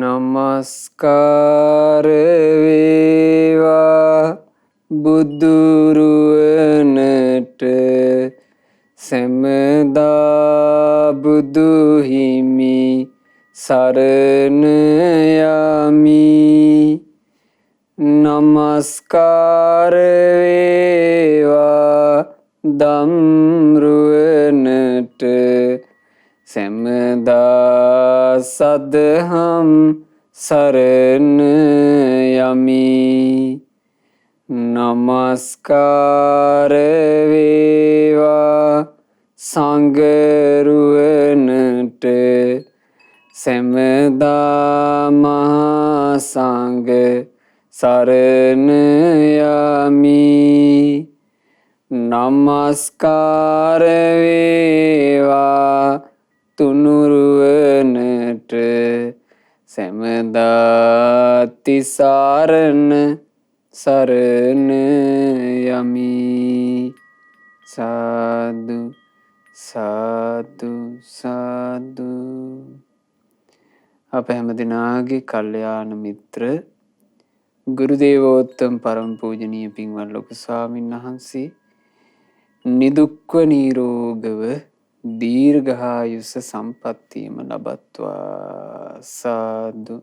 නමස්කාර වේවා බුදුරුවනට සැමදා බුදු හිමි සරණ යමි. නමස්කාර වේවා ධම්රුවනට සැමදා සදහම් සරණ යමි. නමස්කාර වේවා සංඝරුවනට සැමදා මහා සංඝ සරණ යමි. නමස්කාර වේවා තුනුරුවනට සැමදා තිසරණ සරණ යමි. සාදු සාදු සාදු. අප හැම දිනාගේ කල්යාණ මිත්‍ර ගුරු දේවෝත්තම පරම පූජනීය පින්වත් ලොකු ස්වාමීන් වහන්සේ නිදුක්ව නිරෝගව දීර්ඝායුෂ සම්පන්නියම ලබත්වා. සාදු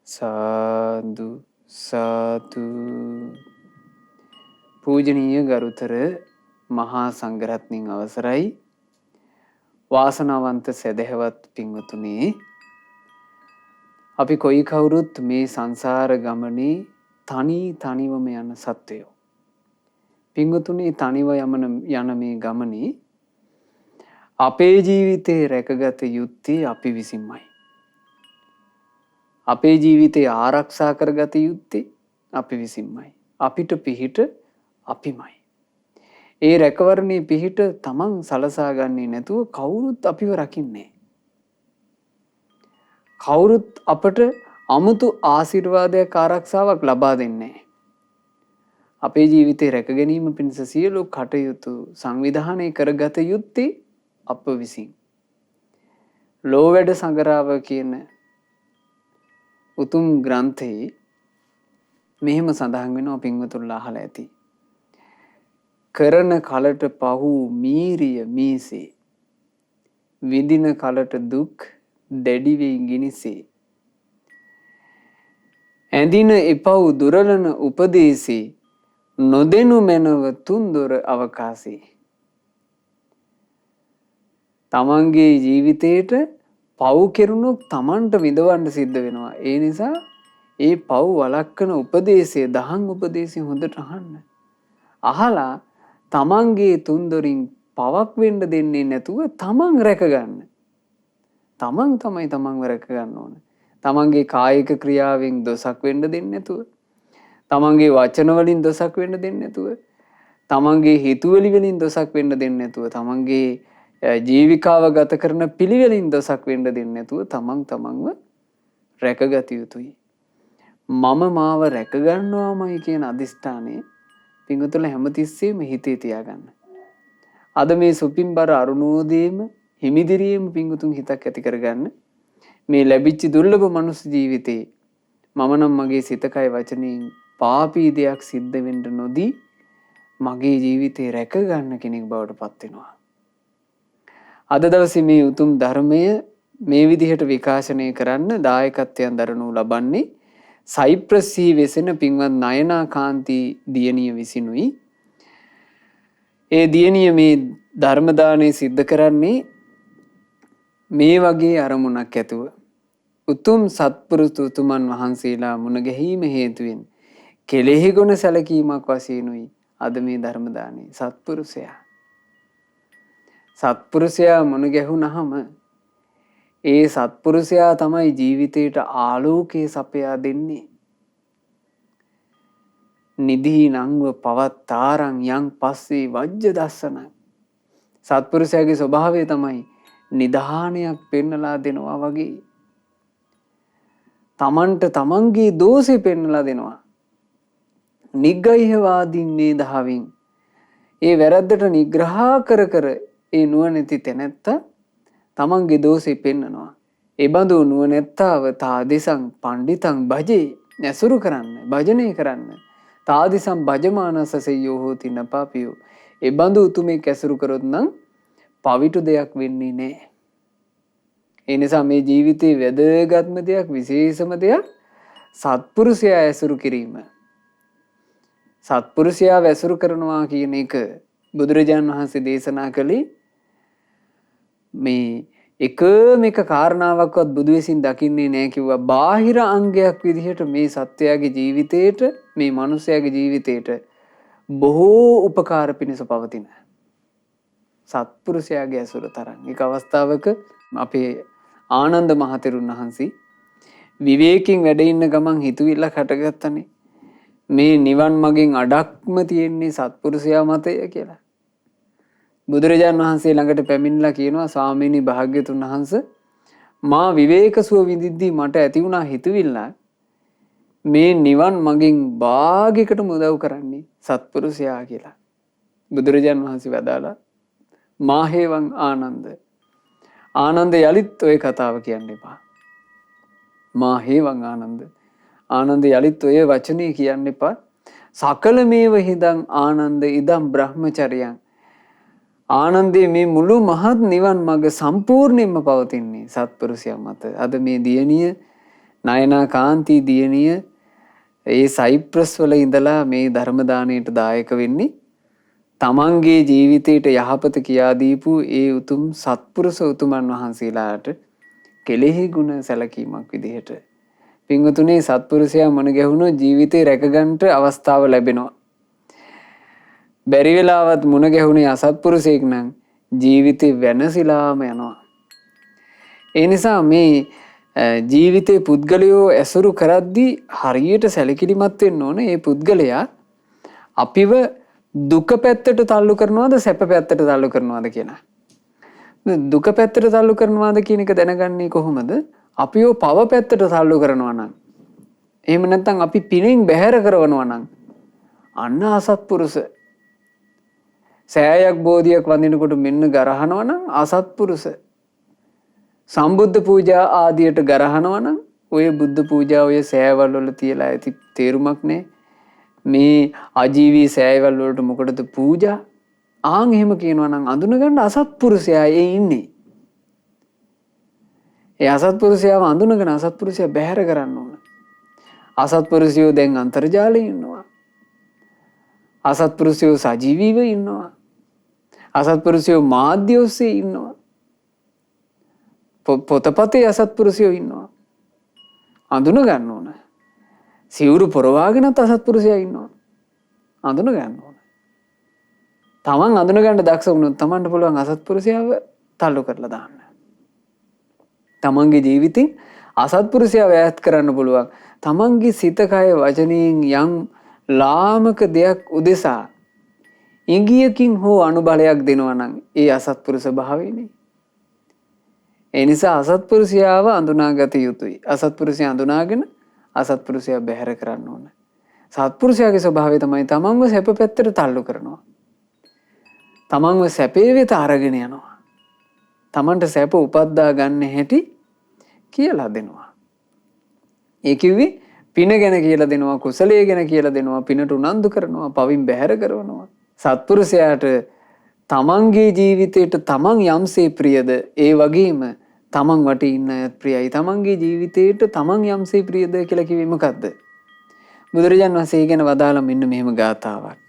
සාදු සාදු. පූජනීය ගරුතර මහා සංඝරත්නයන් අවසරයි. වාසනාවන්ත සදහැවත් පින්වතුනි, අපි කොයි කවුරුත් මේ සංසාර ගමනේ තනිවම යන සත්වයෝ. පින්වතුනි, තනිව යන මේ ගමනේ අපේ ජීවිතේ රැකගත යුත්තේ අපි විසින්මයි. අපේ ජීවිතේ ආරක්ෂා කරගත යුත්තේ අපි විසින්මයි. අපිට පිහිට අපිමයි. ඒ රැකවරණේ පිහිට තමන් සලසා ගන්නේ නැතුව කවුරුත් අපිව රකින්නේ. කවුරුත් අපට අමුතු ආශිර්වාදයක් ආරක්ෂාවක් ලබා දෙන්නේ. අපේ ජීවිතේ රැක ගැනීම පිණිස සියලු කටයුතු සංවිධානය කරගත යුත්තේ අප විසින්. ලෝවැඩ සඟරාව කියන උතුම් ග්‍රන්ථයේ මෙහෙම සඳහන් වෙනවා, පින්වතුන්ලා අහලා ඇති. කරන කලට පහු මීරිය මීසේ, විඳින කලට දුක් දැඩි වෙයි ගිනිසේ. ඇඳින එපව් දුරලන උපදේශේ, නොදෙනු මැනව තුන්දොර අවකාශේ. තමන්ගේ ජීවිතේට පව් කෙරුණොත් තමන්ට විඳවන්න සිද්ධ වෙනවා. ඒ නිසා ඒ පව් වළක්වන උපදේශය, දහම් උපදේශය හොඳට අහන්න. අහලා තමන්ගේ තුන්දොරින් පවක් වෙන්න දෙන්නේ නැතුව තමන් රැකගන්න. තමන් තමයි තමන්ව රැකගන්න ඕන. තමන්ගේ කායික ක්‍රියාවෙන් දොසක් වෙන්න දෙන්නේ නැතුව, තමන්ගේ වචන වලින් දොසක් වෙන්න දෙන්නේ නැතුව, තමන්ගේ හිතුවලි වලින් දොසක් වෙන්න දෙන්නේ නැතුව, තමන්ගේ ජීවිකාව ගත කරන පිළිවෙලින් දොසක් වෙන්න දෙන්නේ නැතුව තමන්ව රැකගත යුතුයි. මම මාව රැකගන්නවාමයි කියන අදිස්ථානය පින්වතුන්ලා හැමතිස්සෙම හිතේ තියාගන්න. අද මේ සුපින්බර අරුණෝදයේම හිමිදිරියේම පින්වතුන් හිතක් ඇති කරගන්න. මේ ලැබිච්ච දුර්ලභ මනුස්ස ජීවිතේ මම නම් මගේ සිතකය වචනයෙන් පාපී දෙයක් සිද්ධ වෙන්න නොදී මගේ ජීවිතේ රැකගන්න කෙනෙක් බවට පත් වෙනවා. අද දවසේ මේ උතුම් ධර්මය මේ විදිහට විකාශනය කරන්න දායකත්වයෙන් දරනු ලබන්නේ සයිප්‍රස්හි වෙසෙන පින්වත් නයනා කාන්ති දියණිය විසිනුයි. ඒ දියණිය මේ ධර්ම දාණය සිද්ධ කරන්නේ මේ වගේ අරමුණක් ඇතුව. උතුම් සත්පුරුෂ උතුමන් වහන්සේලා මුණ ගැහිම හේතුවෙන් කෙලෙහි ගුණ සැලකීමක් වශයෙන්ුයි අද මේ ධර්ම දාණය. සත්පුරුෂයා මුණ ගැහුණහම ඒ සත්පුරුෂයා තමයි ජීවිතයට ආලෝකයේ සපයා දෙන්නේ. නිදී නංව පවත්තාරං යං පස්සේ වජ්ජ දස්සන. සත්පුරුෂයාගේ ස්වභාවය තමයි නිධානයක් පෙන්නලා දෙනවා වගේ. තමන්ට තමන්ගේ දෝෂේ පෙන්නලා දෙනවා. නිග්‍රහවාදීන් නේදහවින් ඒ වැරද්දට නිග්‍රහ කර කර ඒ නුවණැති තැනැත්තා තමන්ගේ දෝෂේ පෙන්නනවා. ඒ බඳු නුවණැත්තාව තාදිසං පණ්ඩිතං භජේ ඇසුරු කරන්න, භජනය කරන්න. තාදිසං භජමානස සෙය්‍යෝ හෝති නපාපියෝ. ඒ බඳු උතුමෙක් ඇසුරු කරොත් නම් පවිටු දෙයක් වෙන්නේ නැහැ. ඒ නිසා මේ ජීවිතේ වැදගත්ම දෙයක්, විශේෂම දෙයක් සත්පුරුෂයා ඇසුරු කිරීම. සත්පුරුෂයා ඇසුරු කරනවා කියන එක බුදුරජාණන් වහන්සේ දේශනා කළේ මේ එකම එක කාරණාවක්වත් බුදු විසින් දකින්නේ නැහැ කිව්වා. බාහිර අංගයක් විදිහට මේ සත්වයාගේ ජීවිතේට, මේ මිනිස්යාගේ ජීවිතේට බොහෝ උපකාර පිණිස පවතින සත්පුරුෂයාගේ ඇසුර තරම්. එක අවස්ථාවක අපේ ආනන්ද මහතෙරුන් වහන්සේ විවේකයෙන් වැඩ ඉන්න ගමන් හිතුවිල්ලක් හටගත්තනේ. මේ නිවන් මගෙන් අඩක්ම තියෙන්නේ සත්පුරුෂයා මතය කියලා. බුදුරජාණන් වහන්සේ ළඟට පැමිණලා කියනවා, ස්වාමීනි භාග්‍යතුන් වහන්සේ, මා විවේක සුව විඳිද්දී මට ඇති වුණා හිතුවිල්ල මේ නිවන් මගෙන් භාගයකට උදව් කරන්නේ සත්පුරුෂයා කියලා. බුදුරජාණන් වහන්සේ වදාලා, මාහේවං ආනන්ද, ආනන්ද යලිත් ඔය කතාව කියන්න එපා. මාහේවං ආනන්ද, ආනන්ද යලිත් ඔය වචනේ කියන්න එපා. සකල මේව හිදං ආනන්ද ඉදම් බ්‍රහ්මචර්යං. ආනන්දේ මේ මුළු මහත් නිවන් මඟ සම්පූර්ණයෙන්ම පවතින්නේ සත්පුරුෂයා මත. අද මේ දියණිය, නයනා කාන්ති දියණිය ඒ සයිප්‍රස් වල ඉඳලා මේ ධර්ම දාණයට දායක වෙන්නේ තමන්ගේ ජීවිතයට යහපත කියා දීපු ඒ උතුම් සත්පුරුෂ උතුමන් වහන්සේලාට කෙලෙහි ගුණ සැලකීමක් විදිහට. පින්වතුනි, සත්පුරුෂයා මුණ ගැහුණොත් ජීවිතේ රැකගන්න අවස්ථාව ලැබෙනවා. බැරි වෙලාවත් මුණ ගැහුණේ අසත්පුරුෂයෙක් නම් ජීවිතේ වෙනසිලාම යනවා. ඒ නිසා මේ ජීවිතේ පුද්ගලයෝ ඇසුරු කරද්දී හරියට සැලකිලිමත් වෙන්න ඕන. ඒ පුද්ගලයා අපිව දුක පැත්තට තල්ලු කරනවද සැප පැත්තට තල්ලු කරනවද කියලා. දුක පැත්තට තල්ලු කරනවද කියන එක දැනගන්නේ කොහොමද? අපිව පව පැත්තට තල්ලු කරනවා නම්, එහෙම නැත්නම් අපි පිනෙන් බැහැර කරනවා නම් අන්න අසත්පුරුෂ. සෑයක් බෝධියක් වඳිනකොට මෙන්න ගරහනවා නම් අසත්පුරුෂ. සම්බුද්ධ පූජා ආදියට ගරහනවා නම් ඔය බුද්ධ පූජා ඔය සෑවල් වල තියලා ඇති තේරුමක් නැහැ. මේ අජීවී සෑවල් වලට මොකටද පූජා? ආන් එහෙම කියනවා නම් අඳුනගන්න අසත්පුරුෂයා ඒ ඉන්නේ. ඒ අසත්පුරුෂයාව අඳුනගෙන අසත්පුරුෂයා බැහැර කරන්න ඕන. අසත්පුරුෂයෝ දැන් අන්තර්ජාලයේ ඉන්නවා. අසත්පුරුෂයෝ සජීවීව ඉන්නවා. අසත්පුරුෂයෝ මාධ්‍ය ඔස්සේ ඉන්නවා. පොතපතේ අසත්පුරුෂයෝ ඉන්නවා. අඳුන ගන්න ඕන. සිවුරු පොරවාගෙනත් අසත්පුරුෂයා ඉන්නවා. අඳුන ගන්න ඕන. තමන් අඳුන ගන්න දක්ෂ වුණොත් තමන්ට පුළුවන් අසත්පුරුෂයාව තල්ලු කරලා දාන්න. තමන්ගේ ජීවිතේ අසත්පුරුෂයාව ඈත් කරන්න පුළුවන්. තමන්ගේ සිත කය වචනයෙන් යම් ලාමක දෙයක් උදෙසා ඉංගියකින් හෝ අනුබලයක් දෙනවා නම් ඒ අසත්පුරුෂ භාවයනේ. ඒ නිසා අසත්පුරුෂයාව අඳුනාගත යුතුයි. අසත්පුරුෂයා අඳුනාගෙන අසත්පුරුෂයා බැහැර කරන්න ඕන. සත්පුරුෂයාගේ ස්වභාවය තමයි තමන්ව සැප පැත්තට තල්ලු කරනවා. තමන්ව සැපේ වෙත අරගෙන යනවා. තමන්ට සැප උපද්දා ගන්න හැටි කියලා දෙනවා. ඒ කිව්වේ පින ගැන කියලා දෙනවා, කුසලයේ ගැන කියලා දෙනවා, පිනට උනන්දු කරනවා, පවින් බැහැර කරනවා. සත්පුරුෂයාට තමන්ගේ ජීවිතයට තමන් යම්සේ ප්‍රියද ඒ වගේම තමන් වටේ ඉන්න අයත් ප්‍රියයි. තමන්ගේ ජීවිතයට තමන් යම්සේ ප්‍රියද කියලා කිව්වේ මොකද්ද? බුදුරජාණන් වහන්සේ ගැන වදාලා මෙන්න මෙහෙම ගාථාවක්.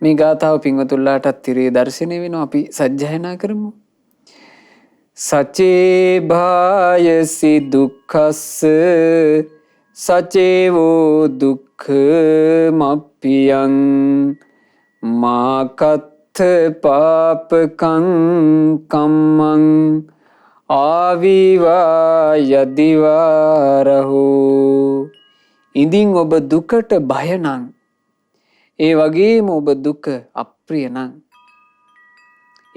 මේ ගාථාව පින්වතුන්ලාටත් තිරේ දර්ශනය වෙනවා. අපි සජ්ජායනා කරමු. සචේ භායසි දුක්ඛස්ස සචේවෝ දුක්ඛ මප්පියං මාකත්ථ පාපකං කම්මං ආවිවා යදිවාරහෝ. ඉදින් ඔබ දුකට බය නම්, ඒ වගේම ඔබ දුක අප්‍රිය නම්,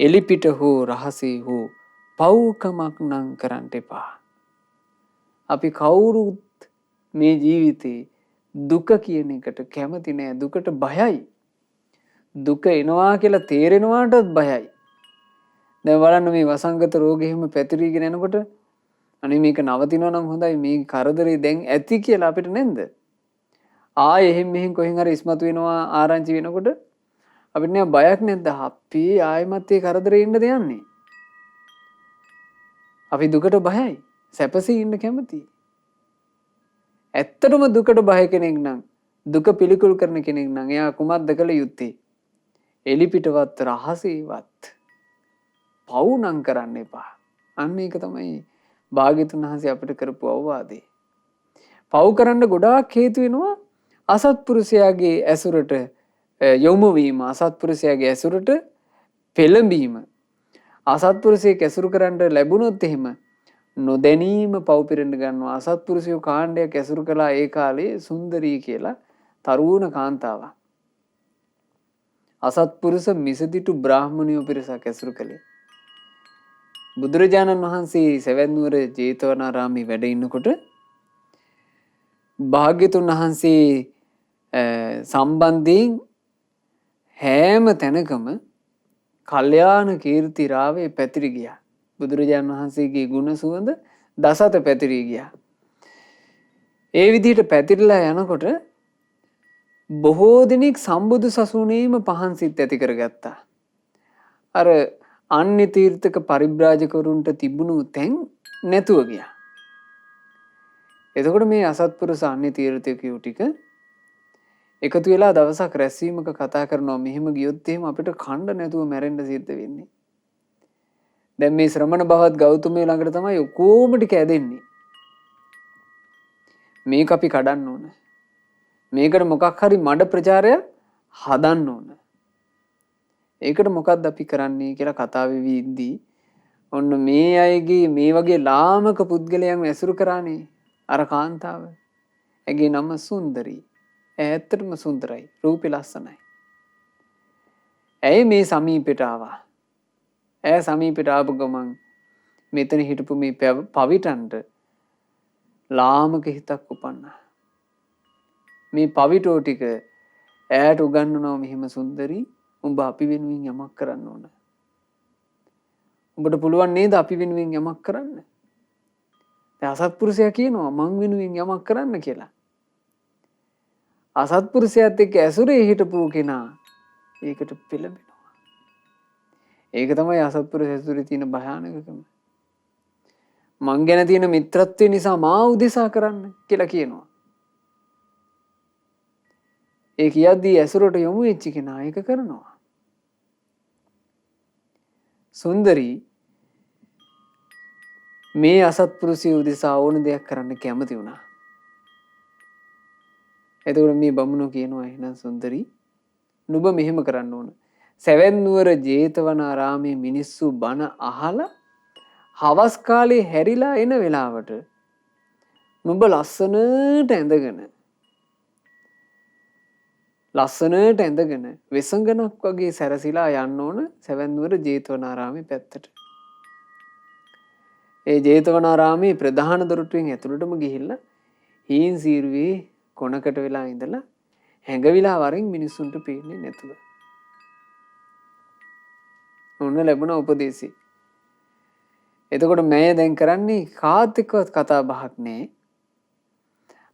එලිපිට හෝ රහසේ හෝ පව්කමක් නම් කරන්න එපා. අපි කවුරුත් මේ ජීවිතේ දුක කියන එකට කැමති නෑ. දුකට බයයි. දුක එනවා කියලා තේරෙනවාටත් බයයි. දැන් බලන්න මේ වසංගත රෝගෙ හිම පැතිරීගෙන යනකොට අනේ මේක නවතිනවා නම් හොඳයි මේ කරදරේ දැන් ඇති කියලා අපිට නේද? එහෙන් මෙහෙන් කොහෙන් හරි ඉස්මතු වෙනවා ආරංචි වෙනකොට අපිට නෑ බයක් නැද්ද? අපි ආයෙමත් ඒ කරදරේ ඉන්නද යන්නේ? අපි දුකට බයයි. සැපසේ ඉන්න කැමතියි. ඇත්තටම දුකට බය කෙනෙක් නම් දුක පිළිකුල් කරන කෙනෙක් නම් එයා කුමක්ද කළ යුත්තේ? එලිපිටවත් රහසේවත් පව් නම් කරන්න එපා. අන්න ඒක තමයි භාග්‍යතුන් වහන්සේ අපිට කරපු අවවාදේ. පව් කරන්න ගොඩාක් හේතු වෙනවා අසත්පුරුෂයාගේ ඇසුරට යොමු වීම, අසත්පුරුෂයාගේ ඇසුරට පෙළඹීම. අසත්පුරුෂයෙක් ඇසුරු කරන්න ලැබුණොත් එහෙම නොදැනීම පව් පිරෙන්න ගන්නවා. අසත්පුරුෂයෝ කාණ්ඩයක් ඇසුරු කළා ඒ කාලේ සුන්දරී කියලා තරුණ කාන්තාවක්. අසත්පුරුෂ මිසදිටු බ්‍රාහ්මණයෝ පිරිසක් ඇසුරු කළේ. බුදුරජාණන් වහන්සේ සෙවැන් නුවර ජේතවනාරාමේ වැඩ ඉන්නකොට භාග්‍යතුන් වහන්සේ සම්බන්ධයෙන් හැම තැනකම කල්යාණ කීර්ති රාවේ පැතිරී ගියා. බුදුරජාණන් වහන්සේගේ ගුණ සුවඳ දසත පැතිරී ගියා. ඒ විදිහට පැතිරලා යනකොට බොහෝ දෙනෙක් සම්බුදු සසුනේම පහන් සිත් ඇති කරගත්තා. අර අන්‍ය තීර්ථක පරිබ්‍රාජකවරුන්ට තිබුණු තැන් නැතුව ගියා. එතකොට මේ අසත්පුරුෂ අන්‍ය තීර්ථකයෝ ටික එකතු වෙලා දවසක් රැස්වීමක කතා කරනවා මෙහෙම ගියොත් එහෙම අපිට කණ්ඩ නැතුව මැරෙන්න සිද්ධ වෙන්නේ. දැන් මේ ශ්‍රමණ බවත් ගෞතමයෝ ළඟට තමයි ඔක්කොම ටික ඇදෙන්නේ. මේක අපි කඩන්න ඕන. මේකට මොකක් හරි මඩ ප්‍රචාරයක් හදන්න ඕන. ඒකට මොකක්ද අපි කරන්නේ කියලා කතා වෙවි ඉද්දී ඔන්න මේ අයගේ මේ වගේ ලාමක පුද්ගලයන් ඇසුරු කරානේ අර කාන්තාව. ඇගේ නම සුන්දරී. ඇත්තටම සුන්දරයි. රූපේ ලස්සනයි. ඇය මේ සමීපෙට ආවා. ඇය සමීපෙට ආපු ගමන් මෙතන හිටපු මේ පවිටන්ට ලාමක හිතක් උපන්නා. මේ පවිටෝ ටික ඈට උගන්වනවා මෙහෙම සුන්දරී උඹ අපි වෙනුවෙන් යමක් කරන්න ඕන. උඹට පුළුවන් නේද අපි වෙනුවෙන් යමක් කරන්න? දැන් අසත්පුරුෂයා කියනවා මං වෙනුවෙන් යමක් කරන්න කියලා. අසත්පුරුෂයාත් එක්ක ඇසුරේ හිටපු කෙනා ඒකට පෙළඹෙනවා. ඒක තමයි අසත්පුරුෂ ඇසුරේ තියෙන භයානකකම. මං ගැන තියෙන මිත්‍රත්වය නිසා මා උදෙසා කරන්න කියලා කියනවා. ඒ කියද්දී ඇසුරට යොමු වෙච්ච කෙනා ඒක කරනවා. සුන්දරී මේ අසත්පුරුෂය උදෙසා ඕන දෙයක් කරන්න කැමති වුණා. එතකොට මේ බමුණෝ කියනවා එහෙනම් සුන්දරී නුඹ මෙහෙම කරන්න ඕන. සෙවැන් නුවර ජේතවනාරාමේ මිනිස්සු බණ අහලා හවස් කාලේ හැරිලා එන වෙලාවට නුඹ ලස්සනට ඇඳගෙන වෙසඟනක් වගේ සැරසිලා යන්න ඕන සෙවැන් නුවර ජේතවනාරාමේ පැත්තට. ඒ ජේතවනාරාමේ ප්‍රධාන දොරටුවෙන් ඇතුළටම ගිහිල්ලා හීන් සීරුවේ කොනකට වෙලා ඉඳලා හැඟවිලා වරින් මිනිස්සුන්ට පේන්නේ නැතුව. ඔන්න ලැබුණ උපදේශي. එතකොට මම දැන් කරන්නේ කාත් එක්කවත් කතා බහක් නැහැ.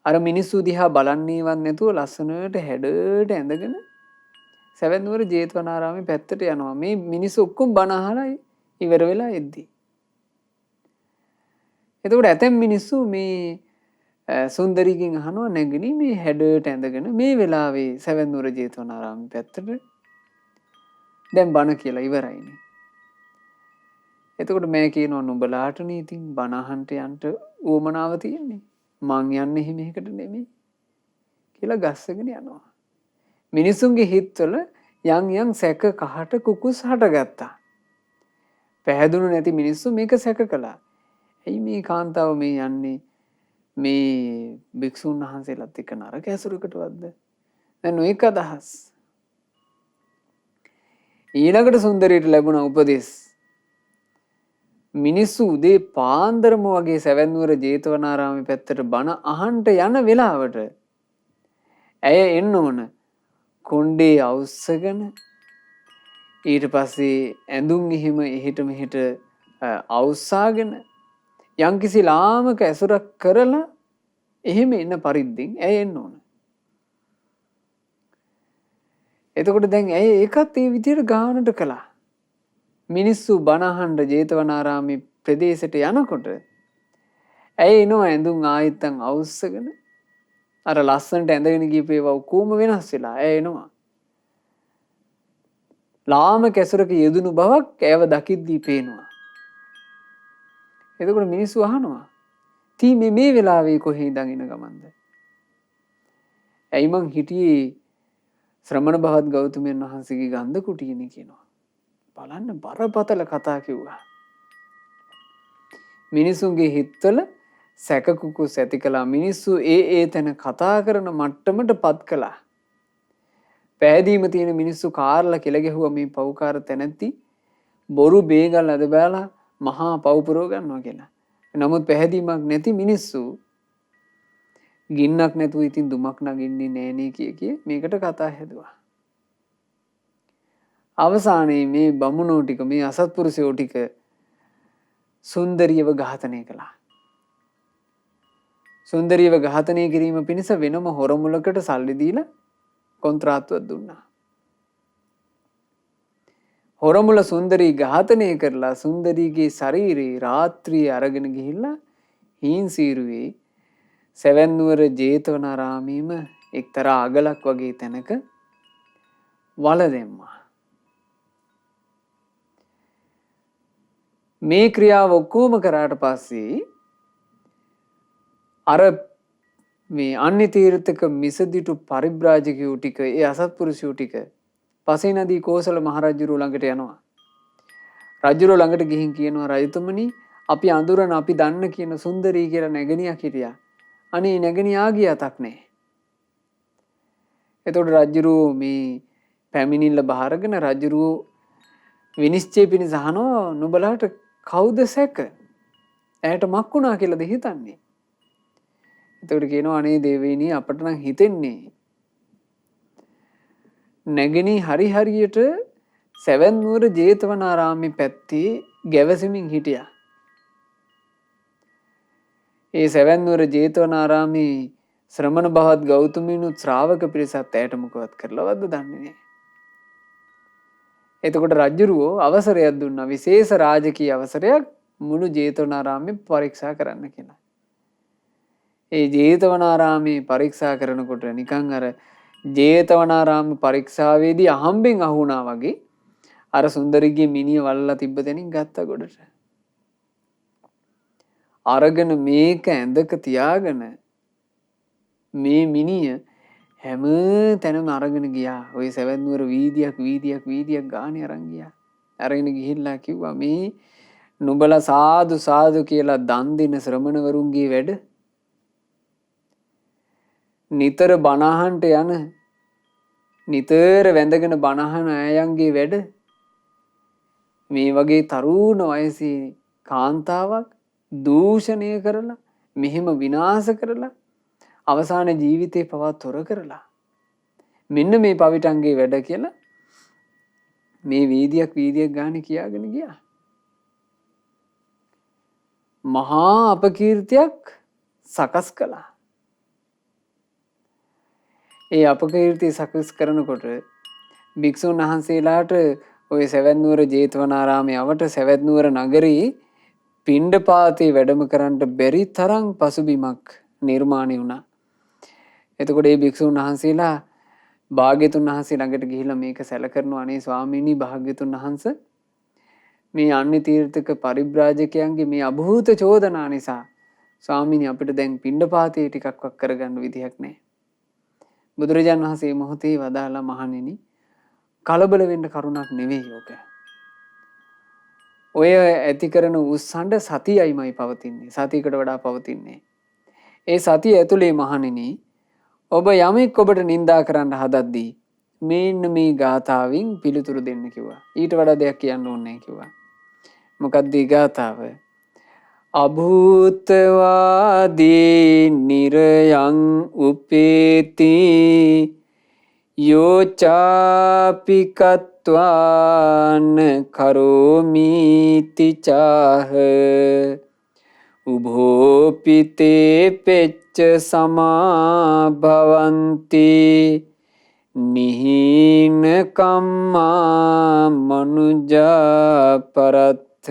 අර මිනිස්සු දිහා බලන්නේවත් නැතුව ලස්සනට හැඩට ඇඳගෙන සෙවැන් නුවර ජේතවනාරාමේ පැත්තට යනවා. මේ මිනිස්සු ඔක්කොම බණ අහලා ඉවර වෙලා එද්දී. එතකොට ඇතැම් මිනිස්සු මේ සුන්දරීගෙන් අහනවා නැගණි මේ හැඩට ඇඳගෙන මේ වෙලාවේ සෙවැන් නුවර ජේතවනාරාමේ පැත්තට දැන් බණ කියලා ඉවරයිනේ. එතකොට මම කියනවා නුඹලාටනේ ඉතින් බණ අහන්න යන්න උවමනාව තියෙන්නේ. මං යන්නේ එහෙම එකකට නෙමෙයි කියලා ගස්සගෙන යනවා. මිනිසුන්ගේ හිතවල යම් සැක කහට කුකුස් හටගත්තා. පැහැදුණු නැති මිනිස්සු මේක සැක කළා. ඇයි මේ කාන්තාව මේ යන්නේ මේ භික්ෂුන් වහන්සේලාත් එක්ක නරක ඇසුරකටවත්ද? දැන් ඔයක අදහස්. ඊළඟට සුන්දරීට ලැබුණ උපදෙස් මිනිස්සු උදේ පාන්දරම වගේ සෙවැන් නුවර ජේතවනාරාමේ පැත්තට බණ අහන්න යන වෙලාවට ඇය එන්න ඕන කොණ්ඩේ අවුස්සගෙන ඊට පස්සේ ඇඳුම් එහෙම එහෙට මෙහෙට අවුස්සාගෙන යම්කිසි ලාමක ඇසුරක් කරලා එහෙම එන්න පරිද්දෙන් ඇය එන්න ඕන. එතකොට දැන් ඇය ඒකත් ඒ විදිහට ගානට කළා. මිනිස්සු බණ අහන්න ජේතවනාරාමේ ප්‍රදේශයට යනකොට ඇය එනවා ඇඳුම් ආයිත්තන් අවුස්සගෙන අර ලස්සනට ඇඳගෙන ගිහපු ඒවා ඔක්කොම වෙනස් වෙලා ඇය එනවා. ලාමක ඇසුරක යෙදුණු බවක් ඇයව දකිද්දී පේනවා. එතකොට මිනිස්සු අහනවා තී මේ වෙලාවේ කොහේ ඉඳන් එන ගමන්ද? ඇයි මං හිටියේ ශ්‍රමණ බවත් ගෞතමයන් වහන්සේගේ ගන්ධ කුටියනේ කියනවා. බලන්න බරපතල කතා කිව්වා. මිනිසුන්ගේ හිතවල සැකකුකුස් ඇති කළා. මිනිස්සු ඒ තැන කතා කරන මට්ටමට පත් කළා. පැහැදීම තියෙන මිනිස්සු කාර්ලා කියලා ගැහුවා මේ පව්කාර තැනැත්ති බොරු බේගල් අද බෑලා මහා පව් පුරව ගන්නවා කියලා. නමුත් පැහැදීමක් නැති මිනිස්සු ගින්නක් නැතුව ඉතින් දුමක් නගින්නේ නෑනේ කිය මේකට කතා හැදුවා. අවසානයේ මේ බමුණෝ ටික මේ අසත්පුරුෂයෝ ටික සුන්දරියව ඝාතනය කළා. සුන්දරියව ඝාතනය කිරීම පිණිස වෙනම හොරමුලකට සල්ලි දීලා කොන්ත්‍රාත්තුවක් දුන්නා. හොරමුල සුන්දරී ඝාතනය කරලා සුන්දරීගේ ශරීරේ රාත්‍රියේ අරගෙන ගිහිල්ලා හීන්සීරුවේ සෙවන්නුවර ජේතවනාරාමයේම එක්තරා අගලක් වගේ තැනක වල දැම්මා. මේ ක්‍රියාව ඔක්කොම කරාට පස්සේ අර මේ අන්‍ය තීර්ථක මිසදිටු පරිබ්‍රාජකයෝ ටික ඒ අසත්පුරුෂයෝ ටික පසේ නදී කෝසල මහරජුරුව ළඟට යනවා. රජුරුව ළඟට ගිහින් කියනවා රජතුමනි අපි අඳුරන අපි දන්න කියන සුන්දරී කියලා නැගණියක් හිටියා. අනේ නැගණියා ගිය අතක් නැහැ. එතකොට රජුරුව මේ පැමිණිල්ල බහරගෙන රජුරුව විනිශ්චය පිණිස අහනවා නුඹලාට කවුද සැක? ඇයට මක් වුණා කියලාද හිතන්නේ? එතකොට කියනවා අනේ දේවීනි අපට නම් හිතෙන්නේ නැගණී හරි හරියට සෙවන්නුවර ජේතවනාරාමේ පැත්තේ ගැවසෙමින් හිටියා. ඒ සෙවන්නුවර ජේතවනාරාමේ ශ්‍රමණ බවත් ගෞතමීනුත් ශ්‍රාවක පිරිසත් ඇයට මොකවත් කරලවද දන්නේ නැහැ. එතකොට රජුරුවෝ අවසරයක් දුන්නා විශේෂ රාජකීය අවසරයක් මුළු ජේතවනාරාමේ පරීක්ෂා කරන්න කියලා. ඒ ජේතවනාරාමේ පරීක්ෂා කරනකොට නිකන් අර ජේතවනාරාම පරීක්ෂාවේදී අහම්බෙන් අහුණා වගේ අර සුන්දරිගේ මිනිය වල්ලා තිබ්බ තැනින් ගත්ත ගොඩට. අරගෙන මේක ඇඳක තියාගෙන මේ මිනිය හැම තැනම අරගෙන ගියා. ওই සෙවන්නුවර වීදියක් ගානේ අරන් ගියා. අරගෙන ගිහිල්ලා කිව්වා මේ නුඹලා සාදු සාදු කියලා දන් දෙන ශ්‍රමණවරුන්ගේ වැඩ නිතර බණහන්ට යන නිතර වැඳගෙන බණහන අයයන්ගේ වැඩ මේ වගේ තරුණ වයසේ කාන්තාවක් දූෂණය කරලා මෙහෙම විනාශ කරලා අවසාන ජීවිතේ පවා තොර කරලා මෙන්න මේ පවිටන්ගේ වැඩ කියලා මේ වීදියක් ගානේ කියාගෙන ගියා. මහා අපකීර්තියක් සකස් කළා. ඒ අපකීර්තිය සකස් කරනකොට භික්ෂුන් වහන්සේලාට ওই සෙවන්නුවර ජේතවනාරාමයේ අවට සෙවන්නුවර නගරේ පිණ්ඩපාතේ වැඩම කරන්න බැරි තරම් පසුබිමක් නිර්මාණය වුණා. එතකොට මේ භික්ෂුන් වහන්සේලා භාග්‍යතුන් වහන්සේ ළඟට ගිහිල්ලා මේක සැලකරනවා අනේ ස්වාමීනි භාග්‍යතුන් වහන්සේ මේ අන්‍ය තීර්ථක පරිබ්‍රාජකයන්ගේ මේ අභූත චෝදනා නිසා ස්වාමීනි අපිට දැන් පිණ්ඩපාතේ ටිකක්වත් කරගන්න විදිහක් නැහැ. බුදුරජාණන් වහන්සේ මොහොතේ වදාලා මහණෙනි කලබල වෙන්න කරුණක් නෙවෙයි ඕක. ඔය ඇති කරන උස්සඬ සතියයිමයි පවතින්නේ. සතියකට වඩා පවතින්නේ. ඒ සතිය ඇතුලේ මහණෙනි ඔබ යමෙක් ඔබට නිඳා කරන්න හදද්දී මේන්න මේ ගාථාවෙන් පිළිතුරු දෙන්න කිව්වා. ඊට වඩා දෙයක් කියන්න ඕනේ නැහැ කිව්වා. මොකක්ද මේ ගාථාව? අභූතවාදී නිරයං උපේති යෝචාපිකත්වාන කරෝමීති චාහ උභෝපිතේ පෙච්ච සමා භවಂತಿ නිහීන කම්මා මනුජා පරත්ථ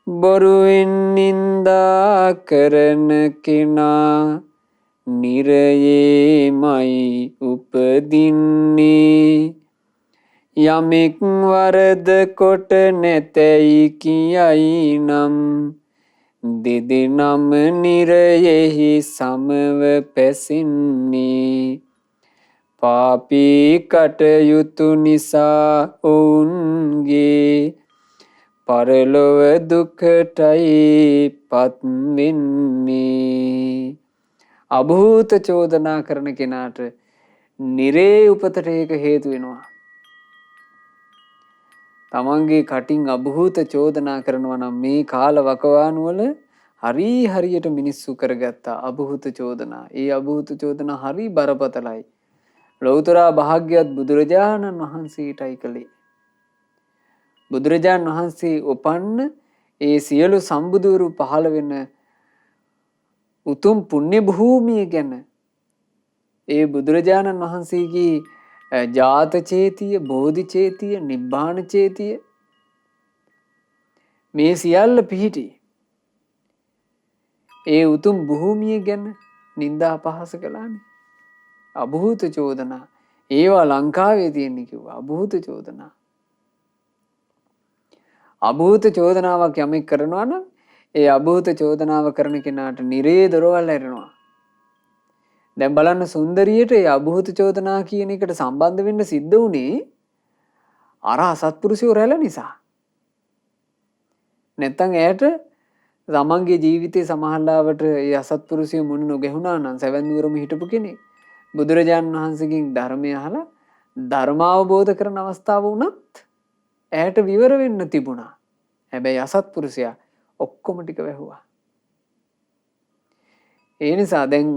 බොරුවෙන් නින්දා කරන කෙනා නිරයේමයි උපදින්නේ යමෙක් වරද කොට නැතැයි කියයි නම් දෙදෙනම නිරයෙහි සමව පැසින්නේ පාපී කටයුතු නිසා ඔවුන්ගේ පරලොව දුකටයි පත්වෙන්නේ. අභූත චෝදනා කරන කෙනාට නිරේ උපතට ඒක හේතු වෙනවා. තමන්ගේ කටින් අභූත චෝදනා කරනවා නම් මේ කාල වකවානුවල හරියට මිනිස්සු කරගත්තා අභූත චෝදනා. ඒ අභූත චෝදනා හරි බරපතලයි. ලෞතරා භාග්‍යවත් බුදුරජාණන් වහන්සේටයි කළේ. බුදුරජාණන් වහන්සේ උපන්න ඒ සියලු සම්බුදුවරු පහළ වෙන උතුම් පුණ්‍ය භූමිය ගැන ඒ බුදුරජාණන් වහන්සේගේ ජාත චේතිය, බෝධි චේතිය, නිබ්බාන චේතිය මේ සියල්ල පිහිටි ඒ උතුම් භූමිය ගැන නින්දා අපහාස කළානේ. අභූත චෝදනා. ඒවා ලංකාවේ තියෙන්නේ කිව්වා අභූත චෝදනා. අභූත චෝදනාවක් යමෙක් කරනවා නම් ඒ අභූත චෝදනාව කරන කෙනාට නිරේ දොරවල් ඇරෙනවා. දැන් බලන්න සුන්දරියට ඒ අභූත චෝදනා කියන එකට සම්බන්ධ වෙන්න සිද්ධ වුණේ අර අසත්පුරුෂයෝ රැළ නිසා. නැත්තම් ඇයට තමන්ගේ ජීවිතේ සමහරවිට ඒ අසත්පුරුෂයෝ මුණ නොගැහුණා නම් සැවැන්නුවරම හිටපු කෙනෙක් බුදුරජාණන් වහන්සේගෙන් ධර්මය අහලා ධර්ම අවබෝධ කරන අවස්ථාව වුණත් ඇයට විවර වෙන්න තිබුණා. හැබැයි අසත්පුරුෂයා ඔක්කොම ටික වැහුවා. ඒ නිසා දැන්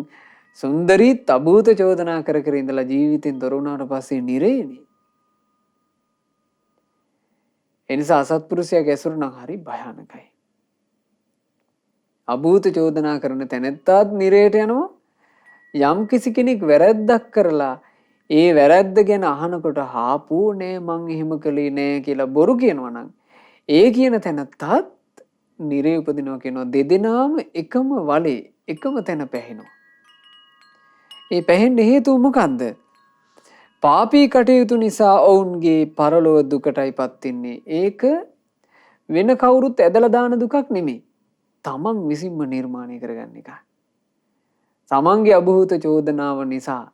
සුන්දරීත් අභූත චෝදනා කර කර ඉඳලා ජීවිතෙන් දොර වුණාට පස්සේ නිරේනේ. ඒ නිසා අසත්පුරුෂයාගේ ඇසුර නම් හරි භයානකයි. අභූත චෝදනා කරන තැනැත්තාත් නිරේට යනවා. යම් කිසි කෙනෙක් වැරැද්දක් කරලා ඒ වැරැද්ද ගැන අහනකොට හාපූ නෑ මං එහෙම කළේ නෑ කියලා බොරු කියනවා නම් ඒ කියන තැනත්තාත් නිරේ උපදිනවා කියනවා. දෙදෙනාම එකම වලේ එකම තැන පැහෙනවා. ඒ පැහෙන්න හේතුව මොකද්ද? පාපී කටයුතු නිසා ඔවුන්ගේ පරලොව දුකටයි පත් වෙන්නේ. ඒක වෙන කවුරුත් ඇදලා දාන දුකක් නෙමෙයි. තමන් විසින්ම නිර්මාණය කරගන්න එක. තමන්ගේ අභූත චෝදනාව නිසා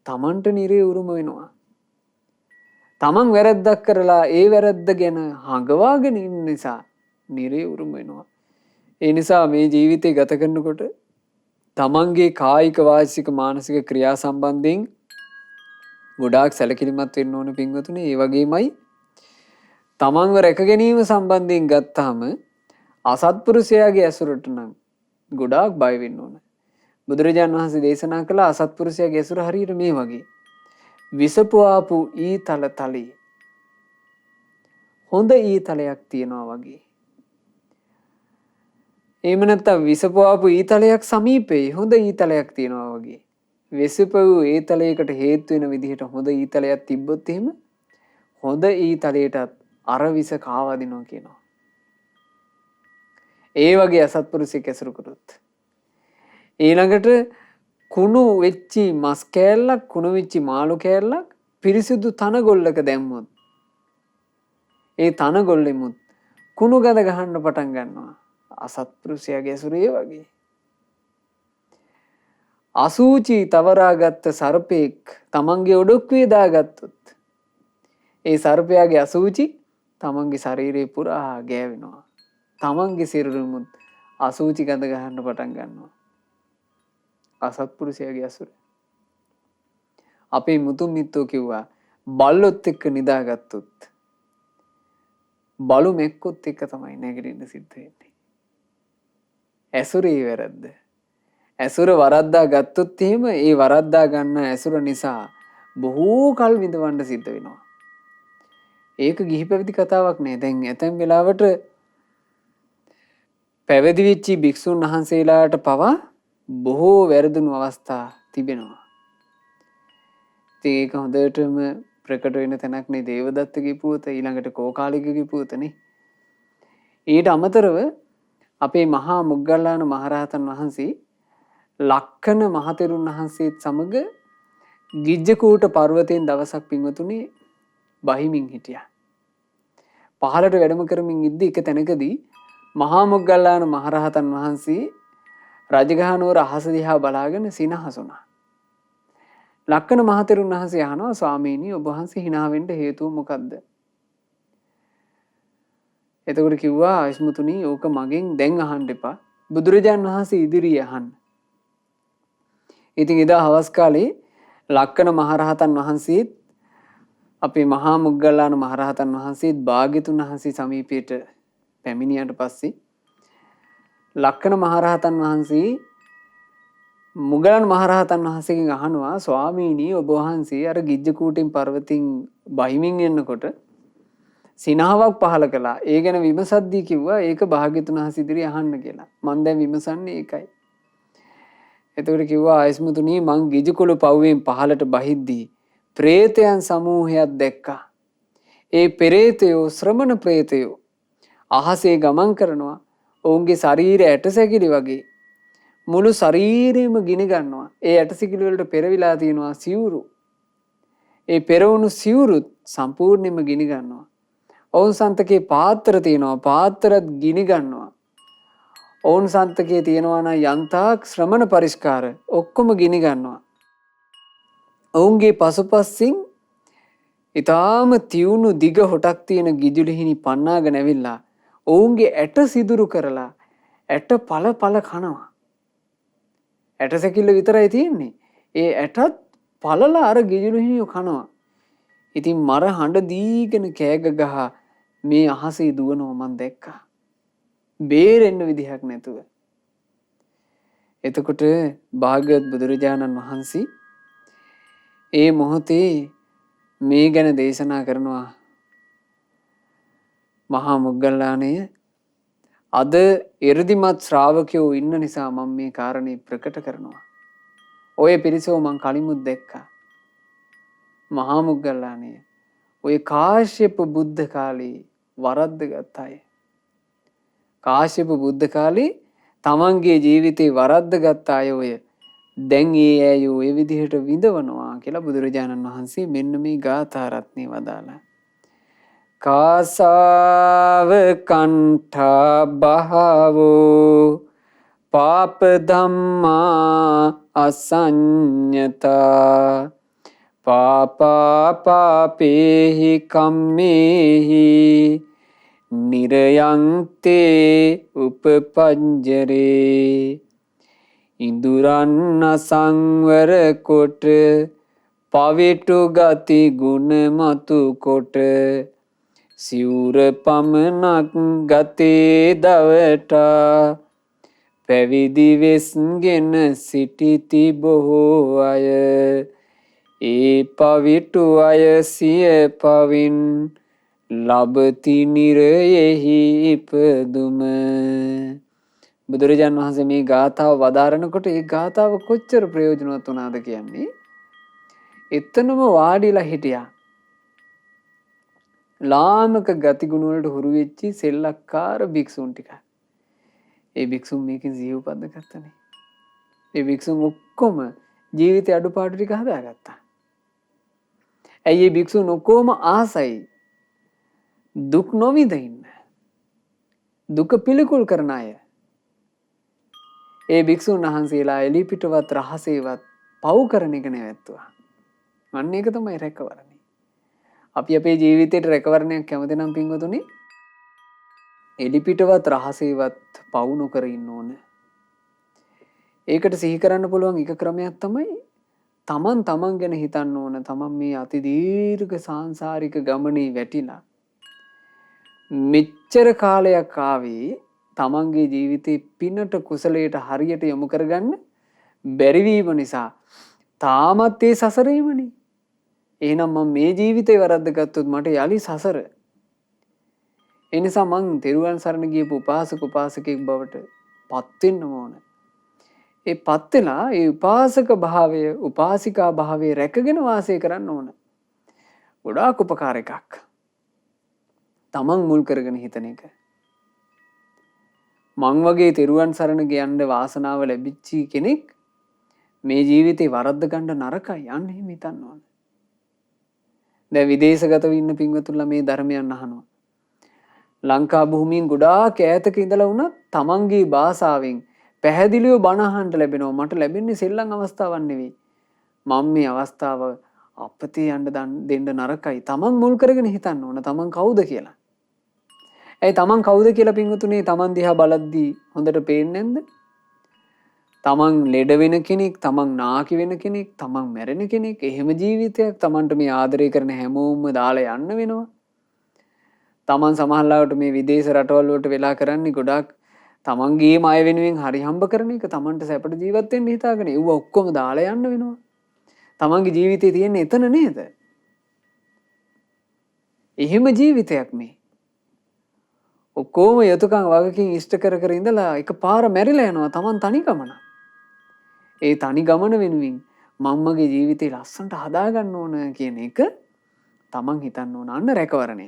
තමන්ට නිරේ උරුම වෙනවා. තමන් වැරැද්දක් කරලා ඒ වැරැද්ද ගැන හඟවාගෙන ඉන්න නිසා නිරේ උරුම වෙනවා. ඒ නිසා මේ ජීවිතේ ගත කරනකොට තමන්ගේ කායික වාචික මානසික ක්‍රියා සම්බන්ධයෙන් ගොඩාක් සැලකිලිමත් වෙන්න ඕන පින්වතුනි. ඒ වගේමයි තමන්ව රැක ගැනීම සම්බන්ධයෙන් ගත්තාම අසත්පුරුෂයාගේ ඇසුරට නම් ගොඩාක් බය වෙන්න ඕන. බුදුරජාණන් වහන්සේ දේශනා කළ අසත්පුරුෂයාගේ ඇසුර හරියට මේ වගේ. විසපුවාපු ඊතල තලයේ හොඳ ඊතලයක් තියනවා වගේ. එහෙම නැත්නම් විසපුවාපු ඊතලයක් සමීපේ හොඳ ඊතලයක් තියනවා වගේ. විසපුව ඊතලයකට හේතු වෙන විදිහට හොඳ ඊතලයක් තිබ්බොත් එහෙම හොඳ ඊතලයටත් අර විස කාවදිනවා කියනවා. ඒ වගේ අසත්පුරුෂයෙක් ඇසුරු කරොත් ඊළඟට කුණු වෙච්චි මස් කෑල්ලක් කුණු වෙච්චි මාළු කෑල්ලක් පිරිසිදු තනගොල්ලක දැම්මොත් ඒ තනගොල්ලෙමුත් කුණු ගඳ ගහන්න පටන් ගන්නවා. අසත්පුරුෂයාගේ ඇසුරේ වගේ. අසූචි තවරාගත්ත සර්පෙක් තමන්ගේ ඔඩොක්කුවේ දාගත්තොත් ඒ සර්පයාගේ අසූචි තමන්ගේ ශරීරේ පුරා ගෑවෙනවා. තමන්ගේ සිරුරෙමුත් අසූචි ගඳ ගහන්න පටන් ගන්නවා. අසත්පුරුෂයාගේ ඇසුර. අපේ මුතුන් මිත්තෝ කිව්වා බල්ලොත් එක්ක නිදාගත්තොත් බලු මෙක්කොත් එක්ක තමයි නැගිටින්න සිද්ධ වෙන්නේ. ඇසුරේ වැරද්ද. ඇසුර වරද්දා ගත්තොත් එහෙම ඒ වරද්දා ගන්න ඇසුර නිසා බොහෝ කල් විඳවන්න සිද්ධ වෙනවා. ඒක ගිහි පැවිදි කතාවක් නෑ. දැන් ඇතැම් වෙලාවට පැවිදි වෙච්ච භික්ෂුන් වහන්සේලාට පවා බොහෝ වැරදුණු අවස්ථා තිබෙනවා. ඉතින් ඒක හොඳටම ප්‍රකට වෙන තැනක් නේ දේවදත්තගේ පුවත, ඊළඟට කෝකාලිකගේ පුවතනේ. ඊට අමතරව අපේ මහා මොග්ගල්ලාන මහරහතන් වහන්සේ ලක්කන මහතෙරුන් වහන්සේත් සමග ගිජ්ජකූට පර්වතයෙන් දවසක් පින්වතුනි බහිමින් හිටියා. පහළට වැඩම කරමින් ඉද්දි එක තැනකදී මහා මොග්ගල්ලාන මහරහතන් වහන්සේ රජගහනුවර අහස දිහා බලාගෙන සිනහසුණා. ලක්කන මහතෙරුන් වහන්සේ අහනවා, ස්වාමීනි ඔබ වහන්සේ hina වෙන්න හේතුව මොකද්ද? එතකොට කිව්වා, ආයස්මුතුනි ඕක මගෙන් දැන් අහන්න එපා. බුදුරජාන් වහන්සේ ඉදිරියේ අහන්න. ඉතින් එදා හවස් කාලේ ලක්කන මහරහතන් වහන්සේත් අපේ මහා මොග්ගල්ලාන මහරහතන් වහන්සේත් භාග්‍යතුන් වහන්සේ සමීපයට පැමිණියට පස්සේ ලක්කන මහරහතන් වහන්සේ මුගලන් මහරහතන් වහන්සේගෙන් අහනවා, ස්වාමීනි ඔබ වහන්සේ අර ගිජ්ජකූටින් පර්වතින් බහිමින් එනකොට සිනහවක් පහල කළා. ඒ ගැන විමසද්දී කිව්වා ඒක භාග්‍යතුන් වහන්සේ ඉදිරියේ අහන්න කියලා. මම දැන් විමසන්නේ ඒකයි. එතකොට කිව්වා, ආයස්මුතුනි මං ගිජ්ජකුල පව්වෙන් පහලට බහිද්දී ප්‍රේතයන් සමූහයක් දැක්කා. ඒ පෙරේතයෝ ශ්‍රමණ ප්‍රේතයෝ අහසේ ගමන් කරනවා. ඔවුන්ගේ ශරීරය ඇටසැකිලි වගේ මුළු ශරීරෙම ගිනි ගන්නවා. ඒ ඇටසැකිලි වලට පෙරවිලා තියෙනවා සිවුරු. ඒ පෙරවුණු සිවුරුත් සම්පූර්ණයෙන්ම ගිනි ගන්නවා. ඔවුන් සන්තකේ පාත්‍ර තියෙනවා. පාත්‍රත් ගිනි ගන්නවා. ඔවුන් සන්තකේ තියෙනවා නම් යන්තාක් ශ්‍රමණ පරිස්කාර ඔක්කොම ගිනි ගන්නවා. ඔවුන්ගේ පසුපසින් ඊටාම තියුණු දිග හොටක් තියෙන ගිජුලිහිණි පන්නාගෙන ඇවිල්ලා ඔවුන්ගේ ඇට සිදුරු කරලා ඇට පල කනවා. ඇට සැකිල්ල විතරයි තියෙන්නේ. ඒ ඇටත් පලලා අර ගිජුලිහිණිය කනවා. ඉතින් මර හඬ දීගෙන කෑග ගහ මේ අහසේ දුවනවා මන් දැක්කා. බේරෙන්න විදිහක් නැතුව. එතකොට භාග්‍යවත් බුදුරජාණන් වහන්සේ ඒ මොහොතේ මේ ගැන දේශනා කරනවා, මහා මොග්ගල්ලාණය අද එ르දිමත් ශ්‍රාවකයෝ ඉන්න නිසා මම මේ කාරණේ ප්‍රකට කරනවා. ඔය පිරිසව මං කලිමුත් දැක්කා. මහා මොග්ගල්ලාණය ඔය කාශ්‍යප බුද්ධ කාලේ වරද්දගත් අය. කාශ්‍යප බුද්ධ කාලේ තමන්ගේ ජීවිතේ වරද්දගත් අය ඔය දැන් ඒ ඇය ඔය විදිහට විඳවනවා කියලා බුදුරජාණන් වහන්සේ මෙන්න මේ ගාථා රත්නේ වදාලා. කාසාව කණ්ඨා බහවෝ පාප ධම්මා අසඤ්ඤතා පාපා පාපේහි කම්මේහි නිරයන්තේ උපපංජරේ ඉඳුරන් අසංවර කොට පවිටු ගති ගුණ මතු කොට සිවුර පමණක් ගතේ දවටා පැවිදි වෙස්ගෙන සිටිති බොහෝ අය ඒ පවිටු අය සිය පවින් ලබති නිරයෙහි ඉපදුම. බුදුරජාන් වහන්සේ මේ ගාථාව වදාරනකොට ඒ ගාථාව කොච්චර ප්‍රයෝජනවත් වුණාද කියන්නේ. එතනම වාඩිලා හිටියා ලාමක ගතිගුණ වලට හුරු වෙච්චි සෙල්ලක්කාර භික්ෂුන් ටික. ඒ භික්ෂුන් මේකෙන් ජීවපද්ද ගත්තනේ. ඒ භික්ෂුන් ඔක්කොම ජීවිතේ අඩුපාඩු ටික හදාගත්තා. ඇයි ඒ භික්ෂුන් ඔක්කොම ආසයි දුක් නොවිඳ ඉන්න. දුක පිළිකුල් කරන අය. ඒ භික්ෂුන් වහන්සේලා එලිපිටවත් රහසේවත් පව් කරන එක නැවැත්තුවා. අන්න ඒක තමයි රැකවරණය. අපි අපේ ජීවිතේට රැකවරණයක් කැමති නම් පින්වතුනි එලිපිටවත් රහසේවත් පව් නොකර ඉන්න ඕන. ඒකට සිහි කරන්න පුළුවන් එක ක්‍රමයක් තමයි තමන් ගැන හිතන්න ඕන. තමන් මේ අති දීර්ඝ සාංශාරික ගමනේ වැටිලා මෙච්චර කාලයක් ආවේ තමන්ගේ ජීවිතේ පිනට කුසලයට හරියට යොමු කරගන්න බැරි වීම නිසා තාමත් ඒ සසරේමනේ. එහෙනම් මම මේ ජීවිතේ වරද්ද ගත්තොත් මට යලි සසර. ඒ නිසා මං තෙරුවන් සරණ ගියපු උපාසක උපාසකෙක් බවට පත් වෙන්න ඕන. ඒ පත් වෙලා ඒ උපාසක භාවය, උපාසිකා භාවය රැකගෙන වාසය කරන්න ඕන. ගොඩාක් උපකාර එකක්. තමන් මුල් කරගෙන හිතන එක. මං වගේ තෙරුවන් සරණ යන්න වාසනාව ලැබිච්ච කෙනෙක් මේ ජීවිතේ වරද්ද ගන්න නරකයි. යන්න එහෙම හිතන්න ඕන. දැන් විදේශගතව ඉන්න පින්වතුන්ලා මේ ධර්මයන් අහනවා. ලංකා භූමියෙන් ගොඩාක් ඈතක ඉඳලා වුණත් තමන්ගේ භාෂාවෙන් පැහැදිලිව බණ අහන්න ලැබෙනවා. මට ලැබෙන්නේ සෙල්ලම් අවස්ථාවක් නෙවෙයි. මම මේ අවස්ථාව අපතේ යන්න දෙන්න නරකයි. තමන් මුල් කරගෙන හිතන්න ඕන තමන් කවුද කියලා. ඇයි තමන් කවුද කියලා පින්වතුනේ තමන් දිහා බලද්දී හොඳට පේන්නේ නැද්ද? තමන් ලෙඩ වෙන කෙනෙක්, තමන් නාකි වෙන කෙනෙක්, තමන් මැරෙන කෙනෙක්, එහෙම ජීවිතයක් තමන්ට මේ ආදරය කරන හැමෝම දාලා යන්න වෙනවා. තමන් සමහරවිට මේ විදේශ රටවල් වලට වෙලා කරන්නේ ගොඩාක් තමන්ගේම අය වෙනුවෙන් හරි හම්බ කරන එක, තමන්ට සැපට ජීවත් වෙන්න හිතාගෙන ඒව ඔක්කොම දාලා යන්න වෙනවා. තමන්ගේ ජීවිතේ තියෙන්නේ එතන නේද? එහෙම ජීවිතයක් මේ. ඔක්කොම යතුකම් වගකින් ඉෂ්ට කර කර ඉඳලා එකපාර මැරිලා යනවා තමන් තනි ගමන. ඒ තනි ගමන වෙනුවෙන් මම්මගේ ජීවිතේ ලස්සනට හදාගන්න ඕන කියන එක තමන් හිතන්න ඕන. අන්න රැකවරණය.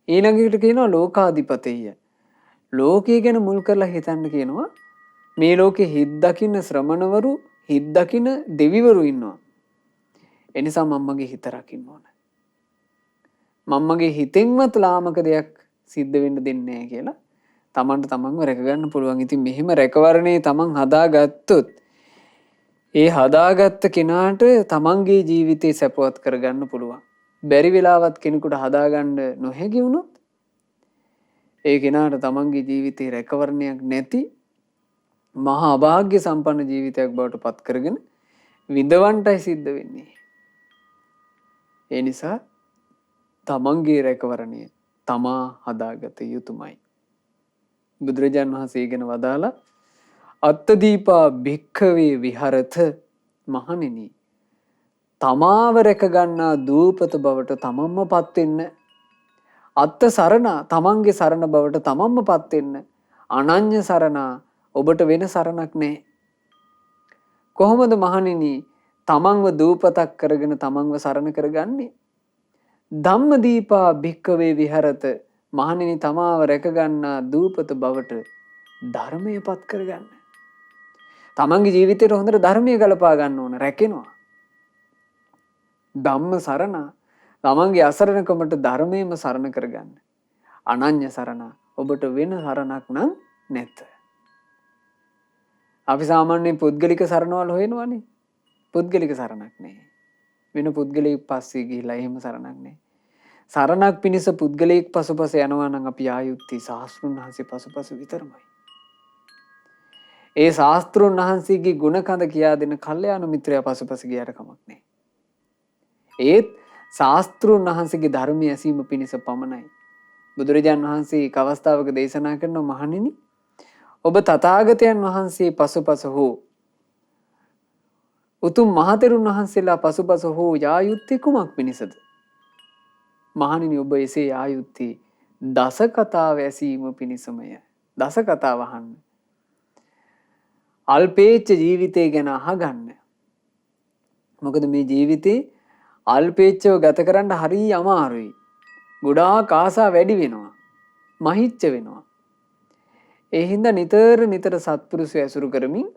ඊළඟට කියනවා ලෝකාධිපතෙය්‍ය. ලෝකය ගැන මුල් කරලා හිතන්න කියනවා. මේ ලෝකේ හිත් දකින්න ශ්‍රමණවරු, හිත් දකින්න දෙවිවරු ඉන්නවා. එනිසා මම්මගේ හිත රකින්න ඕන. මම්මගේ හිතෙන්වත් ලාමක දෙයක් සිද්ධ වෙන්න දෙන්නේ නැහැ කියලා තමන්ට තමන්ව රැකගන්න පුළුවන්. ඉතින් මෙහෙම රැකවරණේ තමන් හදාගත්තොත් ඒ හදාගත්ත කෙනාට තමන්ගේ ජීවිතේ සැපවත් කරගන්න පුළුවන්. බැරි වෙලාවත් කෙනෙකුට හදාගන්න නොහැකි වුණොත් ඒ කෙනාට තමන්ගේ ජීවිතේ රැකවරණයක් නැති මහා අභාග්‍ය සම්පන්න ජීවිතයක් බවට පත් කරගෙන විඳවන්නයි සිද්ධ වෙන්නේ. ඒ නිසා තමන්ගේ රැකවරණය තමා හදාගත යුතුමයි. බුදුරජාණන් වහන්සේ ගැන වදාලා අත්තදීපා භික්ඛවේ විහරත. මහණෙනි, තමාව රැකගන්නා දූපත බවට තමන්ම පත් වෙන්න. අත්ත සරණ, තමන්ගේ සරණ බවට තමන්ම පත් වෙන්න. අනඤ්‍ය සරණ, ඔබට වෙන සරණක් නැහැ. කොහොමද මහණෙනි තමන්ව දූපතක් කරගෙන තමන්ව සරණ කරගන්නේ? ධම්මදීපා භික්ඛවේ විහරත. මහණෙනි, තමාව රැකගන්නා දූපත බවට ධර්මය පත් කරගන්න. තමන්ගේ ජීවිතේට හොඳට ධර්මය ගලපා ගන්න ඕන. රැකෙනවා. ධම්ම සරණ, තමන්ගේ අසරණකමට ධර්මයේම සරණ කරගන්න. අනඤ්‍ය සරණ, ඔබට වෙන සරණක් නම් නැත. අපි සාමාන්‍යයෙන් පුද්ගලික සරණවල හොයනවානේ. පුද්ගලික සරණක් නැහැ. වෙන පුද්ගලයෙක් පස්සේ ගිහිලා එහෙම සරණක් නැහැ. සරණක් පිණිස පුද්ගලයෙක් පසුපස යනවා නම් අපි ආයුත්තේ ශාස්ත්‍රුන් වහන්සේ පසුපස විතරමයි. ඒ ශාස්ත්‍රුන් වහන්සේගේ ගුණ කඳ කියා දෙන කල්යාණ මිත්‍රයා පසුපස ගියට කමක් නැහැ. ඒත් ශාස්ත්‍රුන් වහන්සේගේ ධර්මය ඇසීම පිණිස පමණයි. බුදුරජාණන් වහන්සේ එක් අවස්ථාවක දේශනා කරනවා, මහණෙනි, ඔබ තථාගතයන් වහන්සේ පසුපස හෝ උතුම් මහතෙරුන් වහන්සේලා පසුපස හෝ යා යුත්තේ කුමක් පිණිසද? මහණෙනි, ඔබ එසේ යා යුත්තේ දස කතාව ඇසීම පිණිසමය. දස කතාව අහන්න. අල්පේච්ඡ ජීවිතය ගැන අහගන්න. මොකද මේ ජීවිතේ අල්පේච්ඡව ගත කරන්න හරිය අමාරුයි. ගොඩාක් ආසා වැඩි වෙනවා. මහිච්ච වෙනවා. ඒ හින්දා නිතර සත්පුරුෂය ඇසුරු කරමින්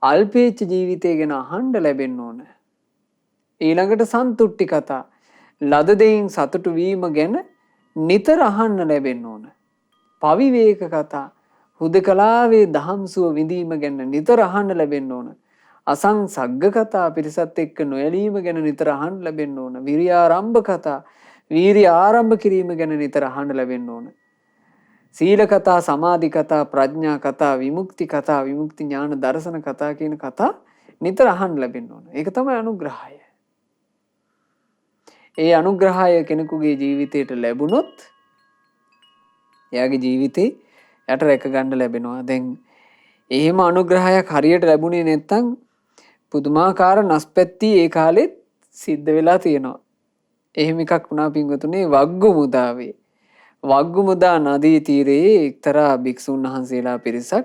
අල්පේච්ඡ ජීවිතය ගැන අහන්න ලැබෙන්න ඕන. ඊළඟට සන්තුට්ටි කතා, ලද දෙයින් සතුටු වීම ගැන නිතර අහන්න ලැබෙන්න ඕන. පවිවේක කතා, හුදකලාවේ දහම්සුව විඳීම ගැන නිතර අහන්න ලැබෙන්න ඕන. අසංසග්ග කතා, පිරිසත් එක්ක නොයැලීම ගැන නිතර අහන්න ලැබෙන්න ඕන. විරියාරම්භ කතා, වීරිය ආරම්භ කිරීම ගැන නිතර අහන්න ලැබෙන්න ඕන. සීල කතා, සමාධි කතා, ප්‍රඥා කතා, විමුක්ති කතා, විමුක්ති ඥාන දර්ශන කතා කියන කතා නිතර අහන්න ලැබෙන්න ඕන. ඒක තමයි අනුග්‍රහය. ඒ අනුග්‍රහය කෙනෙකුගේ ජීවිතයට ලැබුණොත් එයාගේ ජීවිතේ යට රැක ගන්න ලැබෙනවා. දැන් එහෙම අනුග්‍රහයක් හරියට ලැබුණේ නැත්නම් පුදුමාකාර නස්පැත්ති ඒ කාලෙත් සිද්ධ වෙලා තියෙනවා. එහෙම එකක් වුණා පින්වතුනේ වග්ගු මුදාවේ. වග්ගුමුදා නදී තීරයේ එක්තරා භික්ෂුන් වහන්සේලා පිරිසක්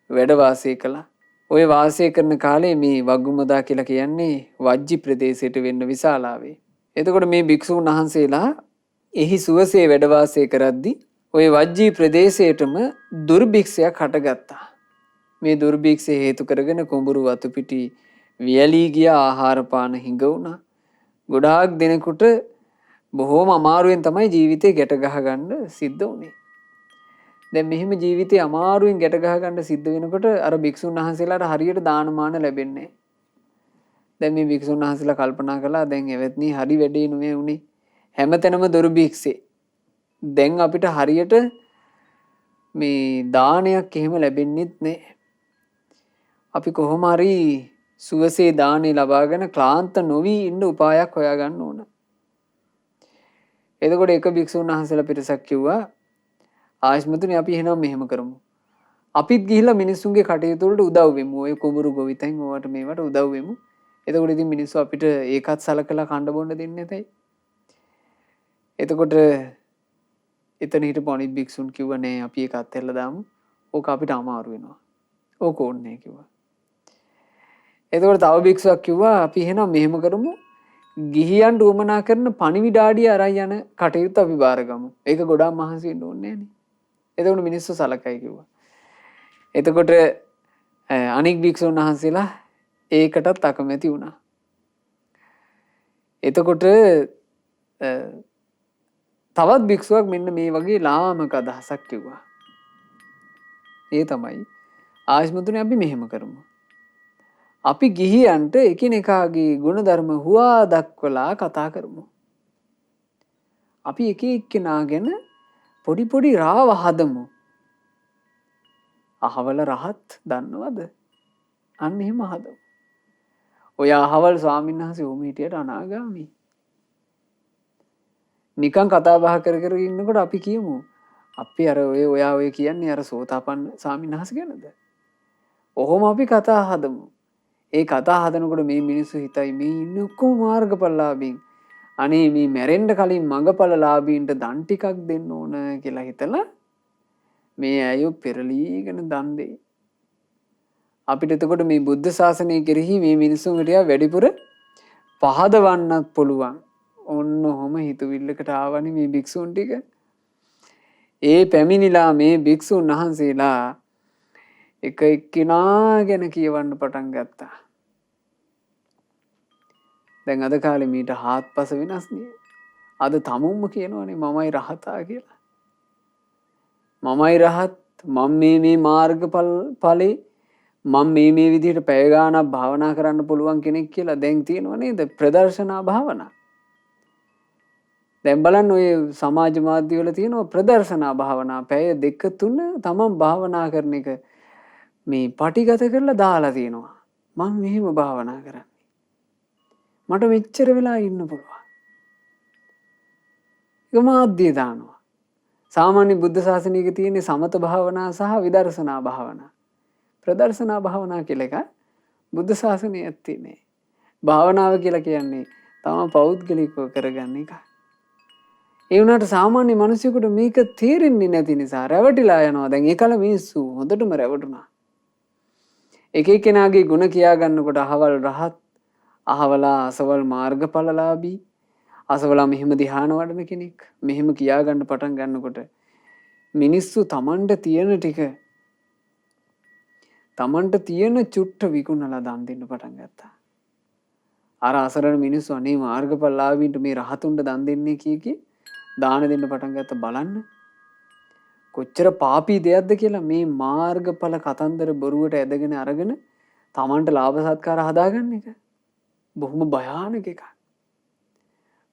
වැඩ වාසය කළා. ඔය වාසය කරන කාලේ මේ වග්ගුමුදා කියලා කියන්නේ වජ්ජි ප්‍රදේශයට වෙන්න විශාලාවේ. එතකොට මේ භික්ෂුන් වහන්සේලා එහි සුවසේ වැඩ වාසය කරද්දී ඔය වජ්ජී ප්‍රදේශයටම දුර්භික්ෂයක් හටගත්තා. මේ දුර්භික්ෂය හේතු කරගෙන කුඹුරු වතු පිටි වියලී ගිය ආහාර පාන හිඟ වුණා. ගොඩාක් දෙනෙකුට බොහෝම අමාරුවෙන් තමයි ජීවිතේ ගැට ගහගන්න සිද්ධ වුණේ. දැන් මෙහෙම ජීවිතේ අමාරුවෙන් ගැට ගහගන්න සිද්ධ වෙනකොට අර භික්ෂුන් වහන්සේලාට හරියට දානමාන ලැබෙන්නේ නැහැ. දැන් මේ භික්ෂුන් වහන්සේලා කල්පනා කළා දැන් එවත්නි හරි වැඩේ නෙමෙයි උනේ. හැමතැනම දුර්භික්ෂේ. දැන් අපිට හරියට මේ දානයක් එහෙම ලැබෙන්නෙත් නැහැ. අපි කොහොම හරි සුවසේ දානේ ලබාගෙන ක්ලාන්ත නොවි ඉන්න උපායක් හොයාගන්න ඕන. එතකොට එක භික්ෂුන් වහන්සේලා පිරිසක් කිව්වා ආයස්මතුනි අපි එහෙනම් මෙහෙම කරමු. අපිත් ගිහිල්ලා මිනිස්සුන්ගේ කටයුතු වලට උදව් වෙමු. ඔය කුඹුරු ගොවිතැන් ඕවට මේවට උදව් වෙමු. එතකොට ඉතින් මිනිස්සු අපිට ඒකත් සලකලා කන්න බොන්න දෙන්නේ නැතයි. එතකොට එතන හිටපු අනිත් භික්ෂුන් කිව්වා නෑ අපි ඒක අත්හැරලා දාමු. ඕක අපිට අමාරු වෙනවා. ඕක ඕනේ නෑ කිව්වා. එතකොට තව භික්ෂුවක් කිව්වා අපි එහෙනම් මෙහෙම කරමු. ගිහියන් උවමනා කරන පණිවිඩාඩිය අරන් යන කටයුත්ත අපි බාරගමු. ඒක ගොඩාක් මහන්සි වෙන්න ඕනේ නෑනේ. එතකොට මිනිස්සු සලකයි කිව්වා. එතකොට අනික් භික්ෂුන් වහන්සේලා ඒකටත් අකමැති වුණා. එතකොට තවත් භික්ෂුවක් මෙන්න මේ වගේ ලාමක අදහසක් කිව්වා. ඒ තමයි ආයස්මතුනේ අපි මෙහෙම කරමු. අපි ගිහියන්ට එකිනෙකාගේ ගුණධර්ම හුවා දක්වලා කතා කරමු. අපි එක එක්කෙනා ගැන පොඩි පොඩි රාව හදමු. අහවල රහත් දන්නවද? අන්න එහෙම හදමු. ඔය අහවල් ස්වාමීන් වහන්සේ උම හිටියට අනාගාමි. නිකන් කතා බහ කර කර ඉන්නකොට අපි කියමු අපි අර ඔයා ඔය කියන්නේ අර සෝතාපන්න ස්වාමීන් වහන්සේ ගැනද? ඔහොම අපි කතා හදමු. ඒ කතා හදනකොට මේ මිනිස්සු හිතයි මේ ඉන්නේ ඔක්කොම මාර්ගඵලලාභීන්. අනේ මේ මැරෙන්න කලින් මඟඵලලාභීන්ට දන් ටිකක් දෙන්න ඕන කියලා හිතලා මේ අයෝ පෙරලීගෙන දන් දෙයි. අපිට එතකොට මේ බුද්ධ ශාසනය කෙරෙහි මේ මිනිස්සුන්ට වැඩිපුර පහදවන්නත් පුළුවන්. ඔන්න ඔහොම හිතවිල්ලකට ආවනේ මේ භික්ෂුන් ටික. ඒ පැමිණිලා මේ භික්ෂුන් වහන්සේලා එක එක්කිනා ගැන කියවන්න පටන් ගත්තා. දැන් අද කාලේ මීට හාත්පස වෙනස් නේ. අද තමුන්ම කියනවනේ මමයි රහතා කියලා. මමයි රහත් මම මේ මාර්ගඵලේ මම මේ විදිහට පැය ගාණක් භාවනා කරන්න පුළුවන් කෙනෙක් කියලා දැන් තියෙනව නේද? ප්‍රදර්ශනා භාවනා. දැන් බලන්න ඔය සමාජ මාධ්‍ය වල තියෙනවා ප්‍රදර්ශනා භාවනා. පැය 2-3 තමන් භාවනා කරන එක මේ පටිගත කරලා දාලා තියෙනවා. මම මෙහෙම භාවනා කරන්නේ. මට මෙච්චර වෙලා ඉන්න පුළුවන්. ඒක මාධ්‍ය දානවා. සාමාන්‍ය බුද්ධ ශාසනයක තියෙන සමත භාවනා සහ විදර්ශනා භාවනා. ප්‍රදර්ශනා භාවනා කියලා එක බුද්ධ ශාසනයේ ඇත්තේ නෑ. භාවනාව කියලා කියන්නේ තම පෞද්ගලිකව කරගන්න එක. ඒ වුණාට සාමාන්‍ය මිනිසෙකුට මේක තේරෙන්නේ නැති නිසා රැවටිලා යනවා. දැන් ඒකල මිනිස්සු හොඳටම රැවටුණා. එක එක්කෙනාගේ ಗುಣ කියා ගන්නකොට අහවල් රහත්, අහවලා අසවල් මාර්ගඵලලාභී, අසවලා මෙහෙම ධ්‍යාන වඩන කෙනෙක්, මෙහෙම කියා ගන්න පටන් ගන්නකොට මිනිස්සු Tamanට තියෙන ටික Tamanට තියෙන චුට්ට විකුණලා දන් දෙන්න පටන් ගත්තා. අර අසරණ මිනිස්සු අනේ මාර්ගඵලලාභීන්ට මේ රහතුන්ට දන් දෙන්නේ කී දාන දෙන්න පටන් ගත්ත. බලන්න කොච්චර පාපී දෙයක්ද කියලා. මේ මාර්ගඵල කතන්දර බොරුවට ඇදගෙන අරගෙන Tamanට ලාභ සත්කාර හදාගන්න එක බොහොම භයානක එකක්.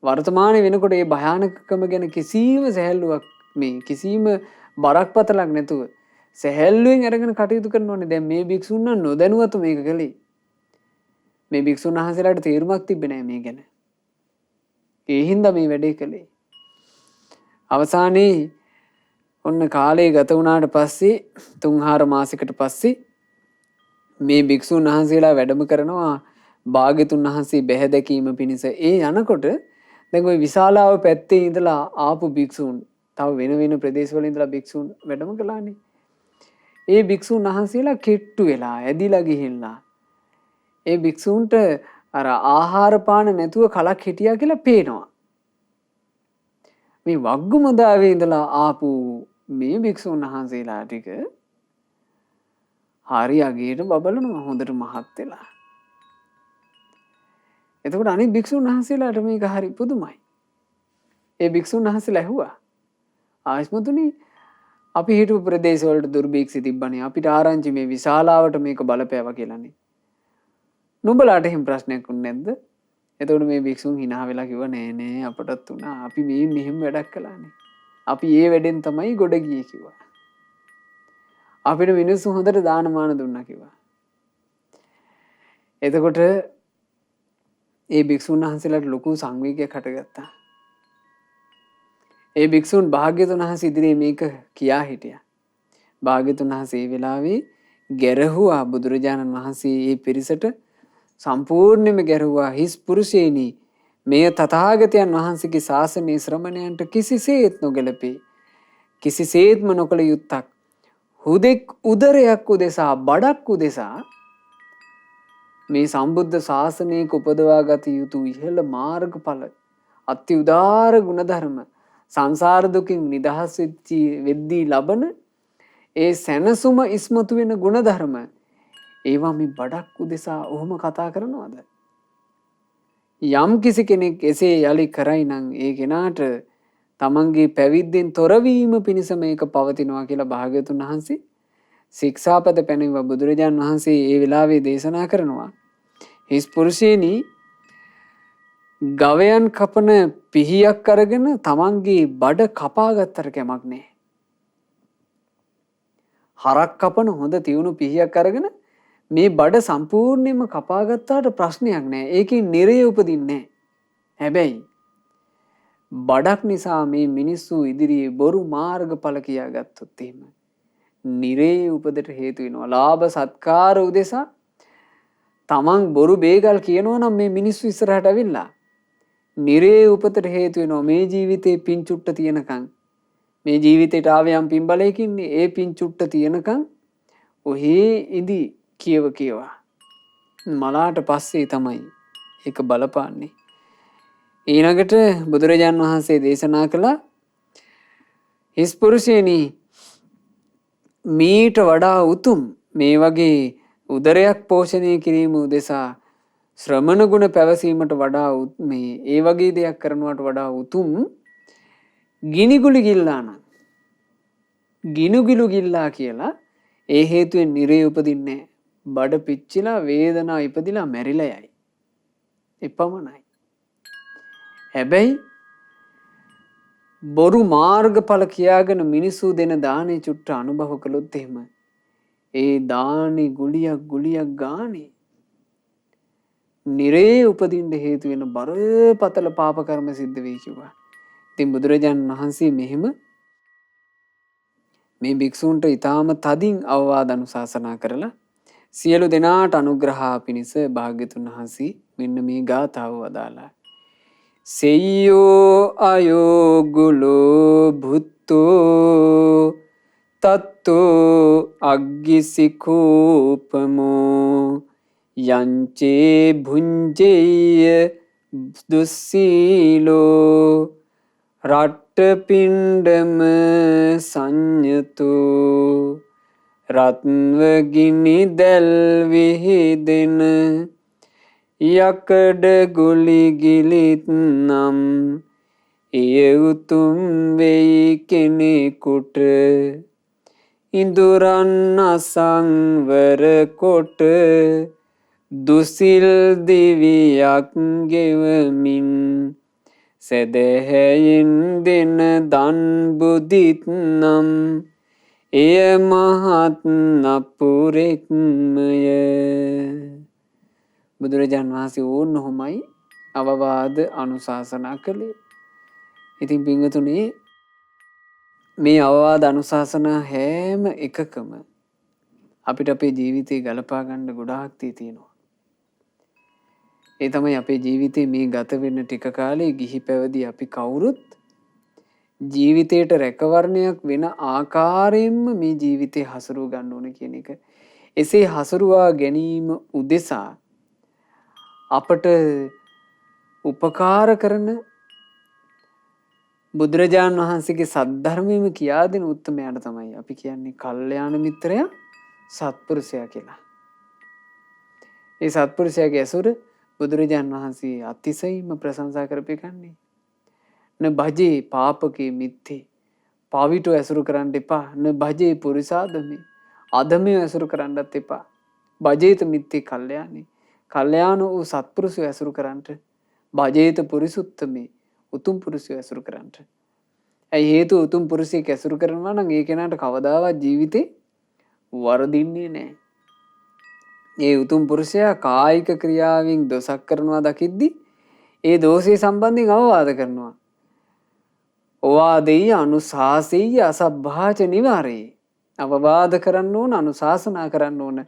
වර්තමානයේ වෙනකොට මේ භයානකකම ගැන කිසිම සැහැල්ලුවක් මේ කිසිම බරක් පතලක් නැතුව සැහැල්ලුවෙන් අරගෙන කටයුතු කරනෝනේ. දැන් මේ භික්ෂුන් නොදැනුවත්ව මේක කළේ. මේ භික්ෂුන් වහන්සේලාට තේරුමක් තිබ්බේ නැහැ මේ ගැන. ඒ හින්දා මේ වැඩේ කළේ. අවසානයේ ඔන්න කාලේ ගත වුණාට පස්සේ 3-4 මාසයකට පස්සේ මේ භික්ෂුන් වහන්සේලා වැඩම කරනවා භාග්‍යතුන් වහන්සේ බැහැ දැකීම පිණිස. ඒ යනකොට දැන් ওই විශාලාව පැත්තේ ඉඳලා ආපු භික්ෂුන් තව වෙන වෙන ප්‍රදේශවල ඉඳලා භික්ෂුන් වැඩම කළානේ. ඒ භික්ෂුන් වහන්සේලා කෙට්ටු වෙලා ඇදිලා ගිහිල්ලා ඒ භික්ෂූන්ට අර ආහාර පාන නැතුව කලක් හිටියා කියලා පේනවා. මේ වග්ගුමුදාවේ ඉඳලා ආපු මේ භික්ෂුන් වහන්සේලා ටික හරි අගේට බබලනවා හොඳට මහත් වෙලා. එතකොට අනිත් භික්ෂුන් වහන්සේලාට මේක හරි පුදුමයි. ඒ භික්ෂුන් වහන්සේලා ඇහුවා ආයස්මතුනි අපි හිටපු ප්‍රදේශවලට දුර්භික්ෂ තිබ්බනේ අපිට ආරංචි මේ විශාලාවට මේක බලපෑවා කියලානේ. නුඹලාට එහෙම ප්‍රශ්නයක් වුනේ නැද්ද? එතකොට මේ භික්ෂුන් hina වෙලා කිව්වා නෑ නෑ අපටත් උනා. අපි මේ මෙහෙම වැඩක් කළානේ. අපි ඒ වැඩෙන් තමයි ගොඩ ගියේ කිව්වා. අපිට මිනිස්සු හොඳට දානමාන දුන්නා කිව්වා. එතකොට ඒ භික්ෂුන් වහන්සේලාට ලොකු සංවේගයක් හටගත්තා. ඒ භික්ෂුන් භාග්‍යතුන් වහන්සේ ඉදිරියේ මේක කියා හිටියා. භාග්‍යතුන් වහන්සේ ඒ වෙලාවේ ගැරහුවා බුදුරජාණන් වහන්සේ මේ පිරිසට සම්පූර්ණයෙන්ම ගැරහුවා හිස් පුරුෂේනි මේ තථාගතයන් වහන්සේගේ ශාසනයේ ශ්‍රමණයන්ට කිසිසේත් නොගැලපේ. කිසිසේත්ම නොකළ යුත්තක්. හුදෙක් උදරයක් උදෙසා බඩක් උදෙසා මේ සම්බුද්ධ ශාසනයක උපදවා ගත යුතු ඉහළ මාර්ගඵල අති උදාර ගුණධර්ම සංසාර දුකින් නිදහස් වෙද්දී ලබන ඒ සැනසුම ඉස්මතු වෙන ගුණධර්ම ඒවා මේ බඩක් උදෙසා ඔහොම කතා කරනවද? යම් කිසි කෙනෙක් එසේ යලි කරයි නම් ඒ කෙනාට තමන්ගේ පැවිද්දෙන් තොරවීම පිණිස මේක පවතිනවා කියලා භාග්‍යවතුන් වහන්සේ ශික්ෂාපද පැනව බුදුරජාන් වහන්සේ ඒ වෙලාවේ දේශනා කරනවා. හිස් පුරුෂේනි ගවයන් කපන පිහියක් අරගෙන තමන්ගේ බඩ කපාගත්තර කැමක් නෑ. හරක් කපන හොඳ තියුණු පිහියක් අරගෙන මේ බඩ සම්පූර්ණයෙන්ම කපාගත්තාට ප්‍රශ්නයක් නෑ. ඒකෙන් නිරය උපදින්නේ නෑ. හැබැයි බඩක් නිසා මේ මිනිස්සු ඉදිරියේ බොරු මාර්ගඵල කියා ගත්තොත් එහෙම නිරේ උපදට හේතු වෙනවා. ලාභ සත්කාර උදෙසා තමන් බොරු බේගල් කියනවා නම් මේ මිනිස්සු ඉස්සරහට ඇවිල්ලා නිරේ උපතට හේතු වෙනවා. මේ ජීවිතේ පින් චුට්ට තියනකම් මේ ජීවිතේට ආවයන් පින් බලයකින්නේ ඒ පින් චුට්ට තියනකම් ඔහේ ඉදි කියවා මලාට පස්සේ තමයි ඒක බලපාන්නේ. ඊළඟට බුදුරජාන් වහන්සේ දේශනා කළා හිස් පුරුෂයනි මීට වඩා උතුම් මේ වගේ උදරයක් පෝෂණය කිරීම උදෙසා ශ්‍රමණ ගුණ පැවසීමට වඩා මේ ඒ වගේ දෙයක් කරනවට වඩා උතුම් ගිනිගුලි ගිල්ලා නම් ගිනුගිලු ගිල්ලා කියලා ඒ හේතුවෙන් නිරේ උපදින්නේ බඩ පිච්චිලා වේදනා ඉපදිලා මැරිලා යයි. එපමණයි. හැබැයි බොරු මාර්ගඵල කියාගෙන මිනිස්සු දෙන දානේ චුට්ට අනුභව කළොත් එහෙම ඒ දානේ ගුලියක් ගානේ නිරේ උපදින්න හේතු වෙන බරපතල පාප කර්ම සිද්ධ වෙයි කිව්වා. ඉතින් බුදුරජාණන් වහන්සේ මෙහෙම මේ භික්ෂූන්ට ඊටාම තදින් අවවාද අනුශාසනා කරලා සියලු දෙනාට අනුග්‍රහා පිණිස භාග්‍යතුන් වහන්සේ මෙන්න මේ ගාථාව වදාලා. සෙය්‍යෝ අයෝගුලෝ භුත්තෝ තත්තෝ අග්ගිසිකූපමෝ යංචේ භුංජෙය්‍ය දුස්සීලෝ රට්ටපිණ්ඩම සංයතෝ රත්වගිනි දැල් විහිදෙන යකඩ ගුලි ගිලිත් නම් එය උතුම් වෙයි කෙනෙකුට ඉඳුරන් අසංවර කොට දුසිල් දිවියක් ගෙවමින් සැදැහැයෙන් දෙන දන් බුදිත් නම් එය මහත් නපුරෙක්මය. බුදුරජාන් වහන්සේ ඕන්න ඔහොමයි අවවාද අනුශාසනා කළේ. ඉතින් පින්වතුනි මේ අවවාද අනුශාසනා හැම එකකම අපිට අපේ ජීවිතේ ගලපා ගන්න ගොඩාක් තියෙනවා. ඒ තමයි අපේ ජීවිතේ මේ ගත වෙන ටික කාලේ ගිහි පැවිදි අපි කවුරුත් ජීවිතයට රැකවරණයක් වෙන ආකාරයෙන්ම මේ ජීවිතේ හසුරුව ගන්න ඕන කියන එක. එසේ හසුරුවා ගැනීම උදෙසා අපට උපකාර කරන බුදුරජාණන් වහන්සේගේ සද්ධර්මයම කියා දෙන උත්තමයාට තමයි අපි කියන්නේ කල්යාණ මිත්‍රයා සත්පුරුෂයා කියලා. ඒ සත්පුරුෂයාගේ ඇසුර බුදුරජාණන් වහන්සේ අතිශයින්ම ප්‍රශංසා කරපෙකන්නේ. න භජේ පාපකේ මිත්තේ පවිටු ඇසුරු කරන්න එපා. න භජේ පුරිසාදමේ අදමය ඇසුරු කරන්නත් එපා. භජේත මිත්තේ කල්යාණේ කල්යාණ වූ සත්පුරුෂය ඇසුරු කරන්නට භජේත පුරිසුත්තමේ උතුම් පුරුෂය ඇසුරු කරන්නට. ඇයි හේතුව උතුම් පුරුෂයෙක් ඇසුරු කරනවා නම් ඒ කෙනාට කවදාවත් ජීවිතේ වරදින්නේ නැහැ. ඒ උතුම් පුරුෂයා කායික ක්‍රියාවෙන් දොසක් කරනවා දකිද්දි ඒ දෝෂය සම්බන්ධයෙන් අවවාද කරනවා. ඔවාදෙයි අනුශාසෙයි අසභාච නිවාරේ. අවවාද කරන්න ඕන, අනුශාසනා කරන්න ඕන,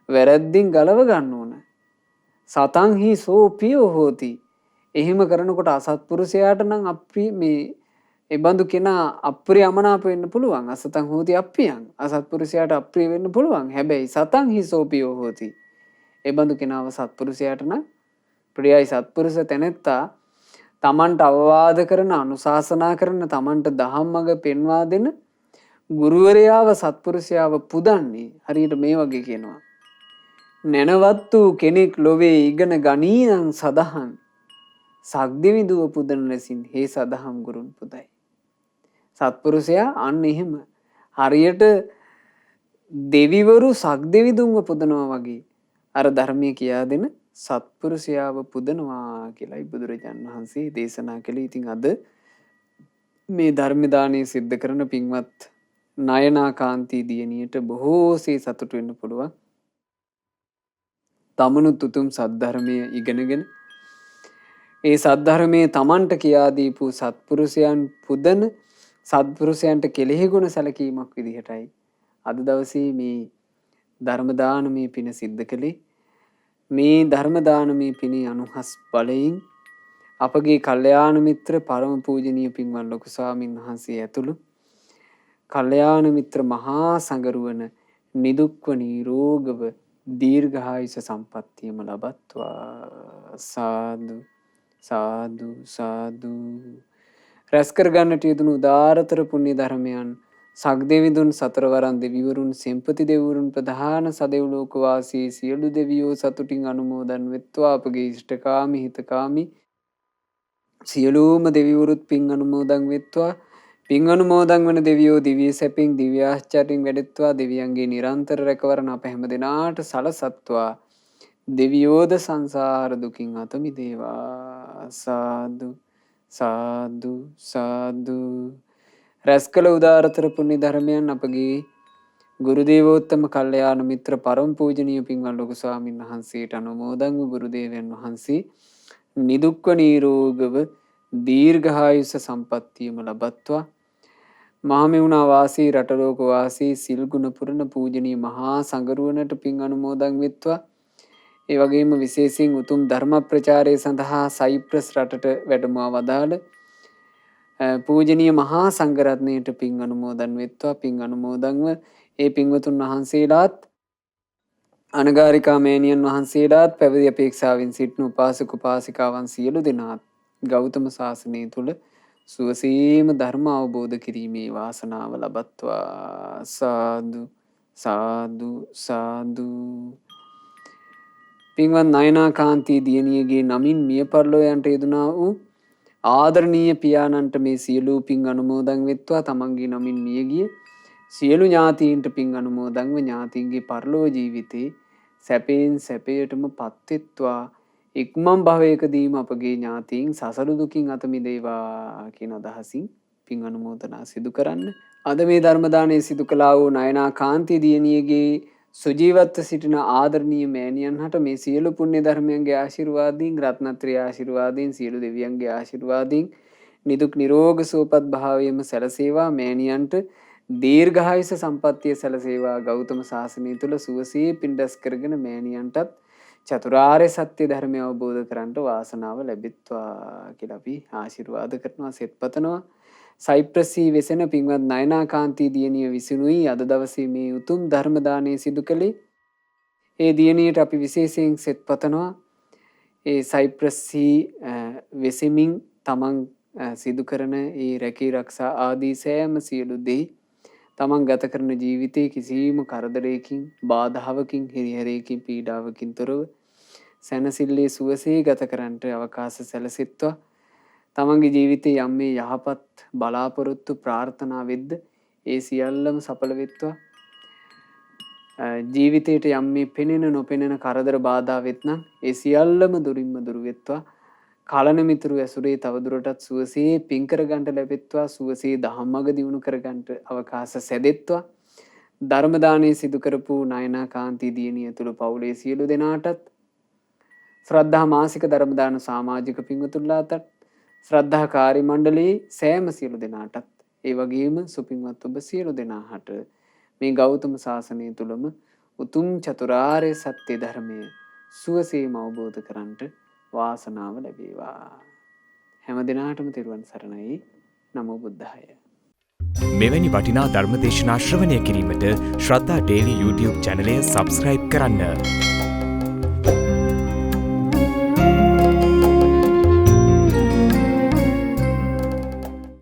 වැරැද්දින් ගලව ගන්න ඕන. සතං හි සෝ පියෝ හෝති. එහෙම කරනකොට අසත්පුරුෂයාට නම් අප්‍රිය මේ එබඳු කෙනා අප්‍රිය අමනාප වෙන්න පුළුවන්. අසතං හෝති අප්‍රියං. අසත්පුරුෂයාට අප්‍රිය වෙන්න පුළුවන්. හැබැයි සතං හි සෝ පියෝ හෝති. එබඳු කෙනාව සත්පුරුෂයාට නම් ප්‍රියයි. සත්පුරුෂ තැනැත්තා තමන්ට අවවාද කරන, අනුශාසනා කරන, තමන්ට දහම් මඟ පෙන්වා දෙන ගුරුවරයාව සත්පුරුෂයාව පුදන්නේ හරියට මේ වගේ කියනවා. නැනවත් වූ කෙනෙක් ලොවේ ඉගෙන ගනීනම් සදහන් සක්දිවිදුව පුදන ලෙසින් හේ සදහම් ගුරුන් පුදයි. සත්පුරුෂයා අන්න එහෙම හරියට දෙවිවරු සක්දෙවිදුන්ව පුදනවා වගේ අර ධර්මය කියා දෙන සත්පුරුෂයාව පුදනවා කියලායි බුදුරජාණන් වහන්සේ දේශනා කළේ. ඉතින් අද මේ ධර්ම දානය සිද්ධ කරන පින්වත් නයනා කාන්ති දියණියට බොහෝසේ සතුටු වෙන්න පුළුවන්. තමනුත් උතුම් සද්ධර්මය ඉගෙනගෙන ඒ සද්ධර්මයේ තමන්ට කියා දීපු සත්පුරුෂයන් පුදන සත්පුරුෂයන්ට කෙලෙහි ගුණ සැලකීමක් විදිහටයි අද දවසේ මේ ධර්ම දානමේ පින සිද්ධ කළේ. මේ ධර්ම දානමේ පිනේ අනුහස් බලයෙන් අපගේ කල්යාණ මිත්‍ර පරම පූජනීය පින්වත් ලොකු ස්වාමීන් වහන්සේ ඇතුළු කල්යාණ මිත්‍ර මහා සංගරුවන නිදුක්ව නිරෝගව දීර්ඝායුෂ සම්පන්නියම ලබත්වා. සාදු සාදු සාදු. රැස් කර ගන්නට යෙදුණු උදාරතර පුණ්‍ය ධර්මයන් සක්දෙවිඳුන්, සතරවරන් දෙවිවරුන්, සෙම්පති දෙවිවරුන්, ප්‍රධාන සදෙව්ලෝක වාසී සියලු දෙවියෝ සතුටින් අනුමෝදන් වෙත්වා. අපගේ ඉෂ්ඨකාමී හිතකාමී සියලුම දෙවිවරුත් පින් අනුමෝදන් වෙත්වා. පින් අනුමෝදන් වන දෙවියෝ දිව්‍ය සැපින් දිව්‍ය ආශ්චර්යයෙන් වැඩෙත්වා. දෙවියන්ගේ නිරන්තර රැකවරණ අප හැම දිනාට සලසත්වා. දෙවියෝද සංසාර දුකින් අත මිදේවා. සාදු සාදු සාදු. රැස් කළ උදාරතර පුණ්‍ය ධර්මයන් අපගේ ගුරු දේවෝත්තම කල්යාණ මිත්‍ර පරම පූජනීය පින්වත් ලොකු ස්වාමීන් වහන්සේට අනුමෝදන් වූ ගුරු දේවයන් වහන්සේ නිදුක්ව නිරෝගව දීර්ඝායුෂ සම්පන්නියම ලබත්වා. මහමෙවුනා වාසී, රටලෝක වාසී, සිල් ගුණ පුරන පූජනීය මහා සංගරුවනට පින් අනුමෝදන් වෙත්වා. ඒ වගේම විශේෂයෙන් උතුම් ධර්ම ප්‍රචාරය සඳහා සයිප්‍රස් රටට වැඩමවා වදාළ පූජනීය මහා සංඝරත්නයට පින් අනුමෝදන් වෙත්වා. පින් අනුමෝදන්ව ඒ පින්වතුන් වහන්සේලාත් අනගාരികා මෑණියන් වහන්සේලාත් පැවිදි අපේක්ෂාවෙන් සිටින උපාසක උපාසිකාවන් සියලු දෙනාත් ගෞතම සාසනය තුල සුවසේම ධර්ම අවබෝධ කිරීමේ වාසනාව ලබත්වා. සාදු සාදු සාදු. පින්වත් නයනා කාන්ති දියණියගේ නමින් මිය පරලෝ යන්ට යෙදුනා වූ ආදරණීය පියාණන්ට මේ සියලු පින් අනුමෝදන් වෙත්වා. තමන්ගේ නමින් මියගිය සියලු ඥාතීන්ට පින් අනුමෝදන්ව ඥාතීන්ගේ පරලෝ ජීවිතේ සැපෙන් සැපයටම පත්වෙත්වා. ඉක්මන් භවයකදීම අපගේ ඥාතීන් සසර දුකින් අත මිදේවා කියන අදහසින් පින් අනුමෝදනා සිදු කරන්න. අද මේ ධර්ම දානය සිදු කළා වූ නයනා කාන්ති දියණියගේ සුජීවත්ව සිටින ආදරණීය මෑණියන් හට මේ සියලු පුණ්‍ය ධර්මයන්ගේ ආශිර්වාදයෙන්, රත්නත්‍රයේ ආශිර්වාදයෙන්, සියලු දෙවියන්ගේ ආශිර්වාදයෙන් නිදුක් නිරෝග සුවපත් භාවයෙන්ම සැලසේවා. මෑණියන්ට දීර්ඝායුෂ සම්පන්නිය සැලසේවා. ගෞතම සාසනය තුල සුවසේ පින්ඩස් කරගෙන මෑණියන්ටත් චතුරාර්ය සත්‍ය ධර්මය අවබෝධ කරගන්නට වාසනාව ලැබෙත්වා කියලා අපි ආශිර්වාද කරනවා, සෙත් පතනවා. සයිප්‍රසී වෙසෙන පින්වත් නයනාකාන්ති දියණිය විසිනුයි අද දවසේ මේ උතුම් ධර්ම දානය සිදු කළේ. ඒ දියණියට අපි විශේෂයෙන් සෙත් පතනවා. ඒ සයිප්‍රසී වෙසෙමින් තමන් සිදු කරන ඒ රැකී රක්ෂා ආදී සෑම සියලු දේ තමන් ගත කරන ජීවිතයේ කිසිම කරදරයකින් බාධාවකින් හිරිහැරයකින් පීඩාවකින් තොරව සැනසෙල්ලේ සුවසේ ගත කරන්නට අවකාශ සැලසෙත්වා. තමන්ගේ ජීවිතයේ යම් මේ යහපත් බලාපොරොත්තු ප්‍රාර්ථනා වෙද්ද ඒ සියල්ලම සඵල වෙත්වා. ජීවිතයට යම් මේ පෙනෙන නොපෙනෙන කරදර බාධා වෙත්නම් ඒ සියල්ලම දුරින්ම දුරු වෙත්වා. කලන මිතුරු ඇසුරේ තවදුරටත් සුවසේ පින් කරගන්නට ලැබෙත්වා. සුවසේ ධම්මග දියුණු කරගන්නට අවකාශ සැදෙත්වා. ධර්ම දානය සිදු කරපු නයනාකාන්ති දියණිය තුළු පවුලේ සියලු දෙනාටත් ශ්‍රද්ධා මාසික ධර්ම දාන සමාජික පින්වතුන්ලාටත් ශ්‍රද්ධා කාර්ය මණ්ඩලයේ සෑම සියලු දෙනාටත් ඒ වගේම සුපින්වත් ඔබ සියලු දෙනාට මේ ගෞතම සාසනය තුළම උතුම් චතුරාර්ය සත්‍ය ධර්මය සුවසේම අවබෝධ කරන්නට වාසනාව ලැබේවා. හැම දිනාටම තෙරුවන් සරණයි. නමෝ බුද්ධාය. මෙවැනි වටිනා ධර්ම දේශනා ශ්‍රවණය කිරීමට ශ්‍රද්ධා ඩේලි YouTube චැනලය සබස්ක්‍රයිබ් කරන්න.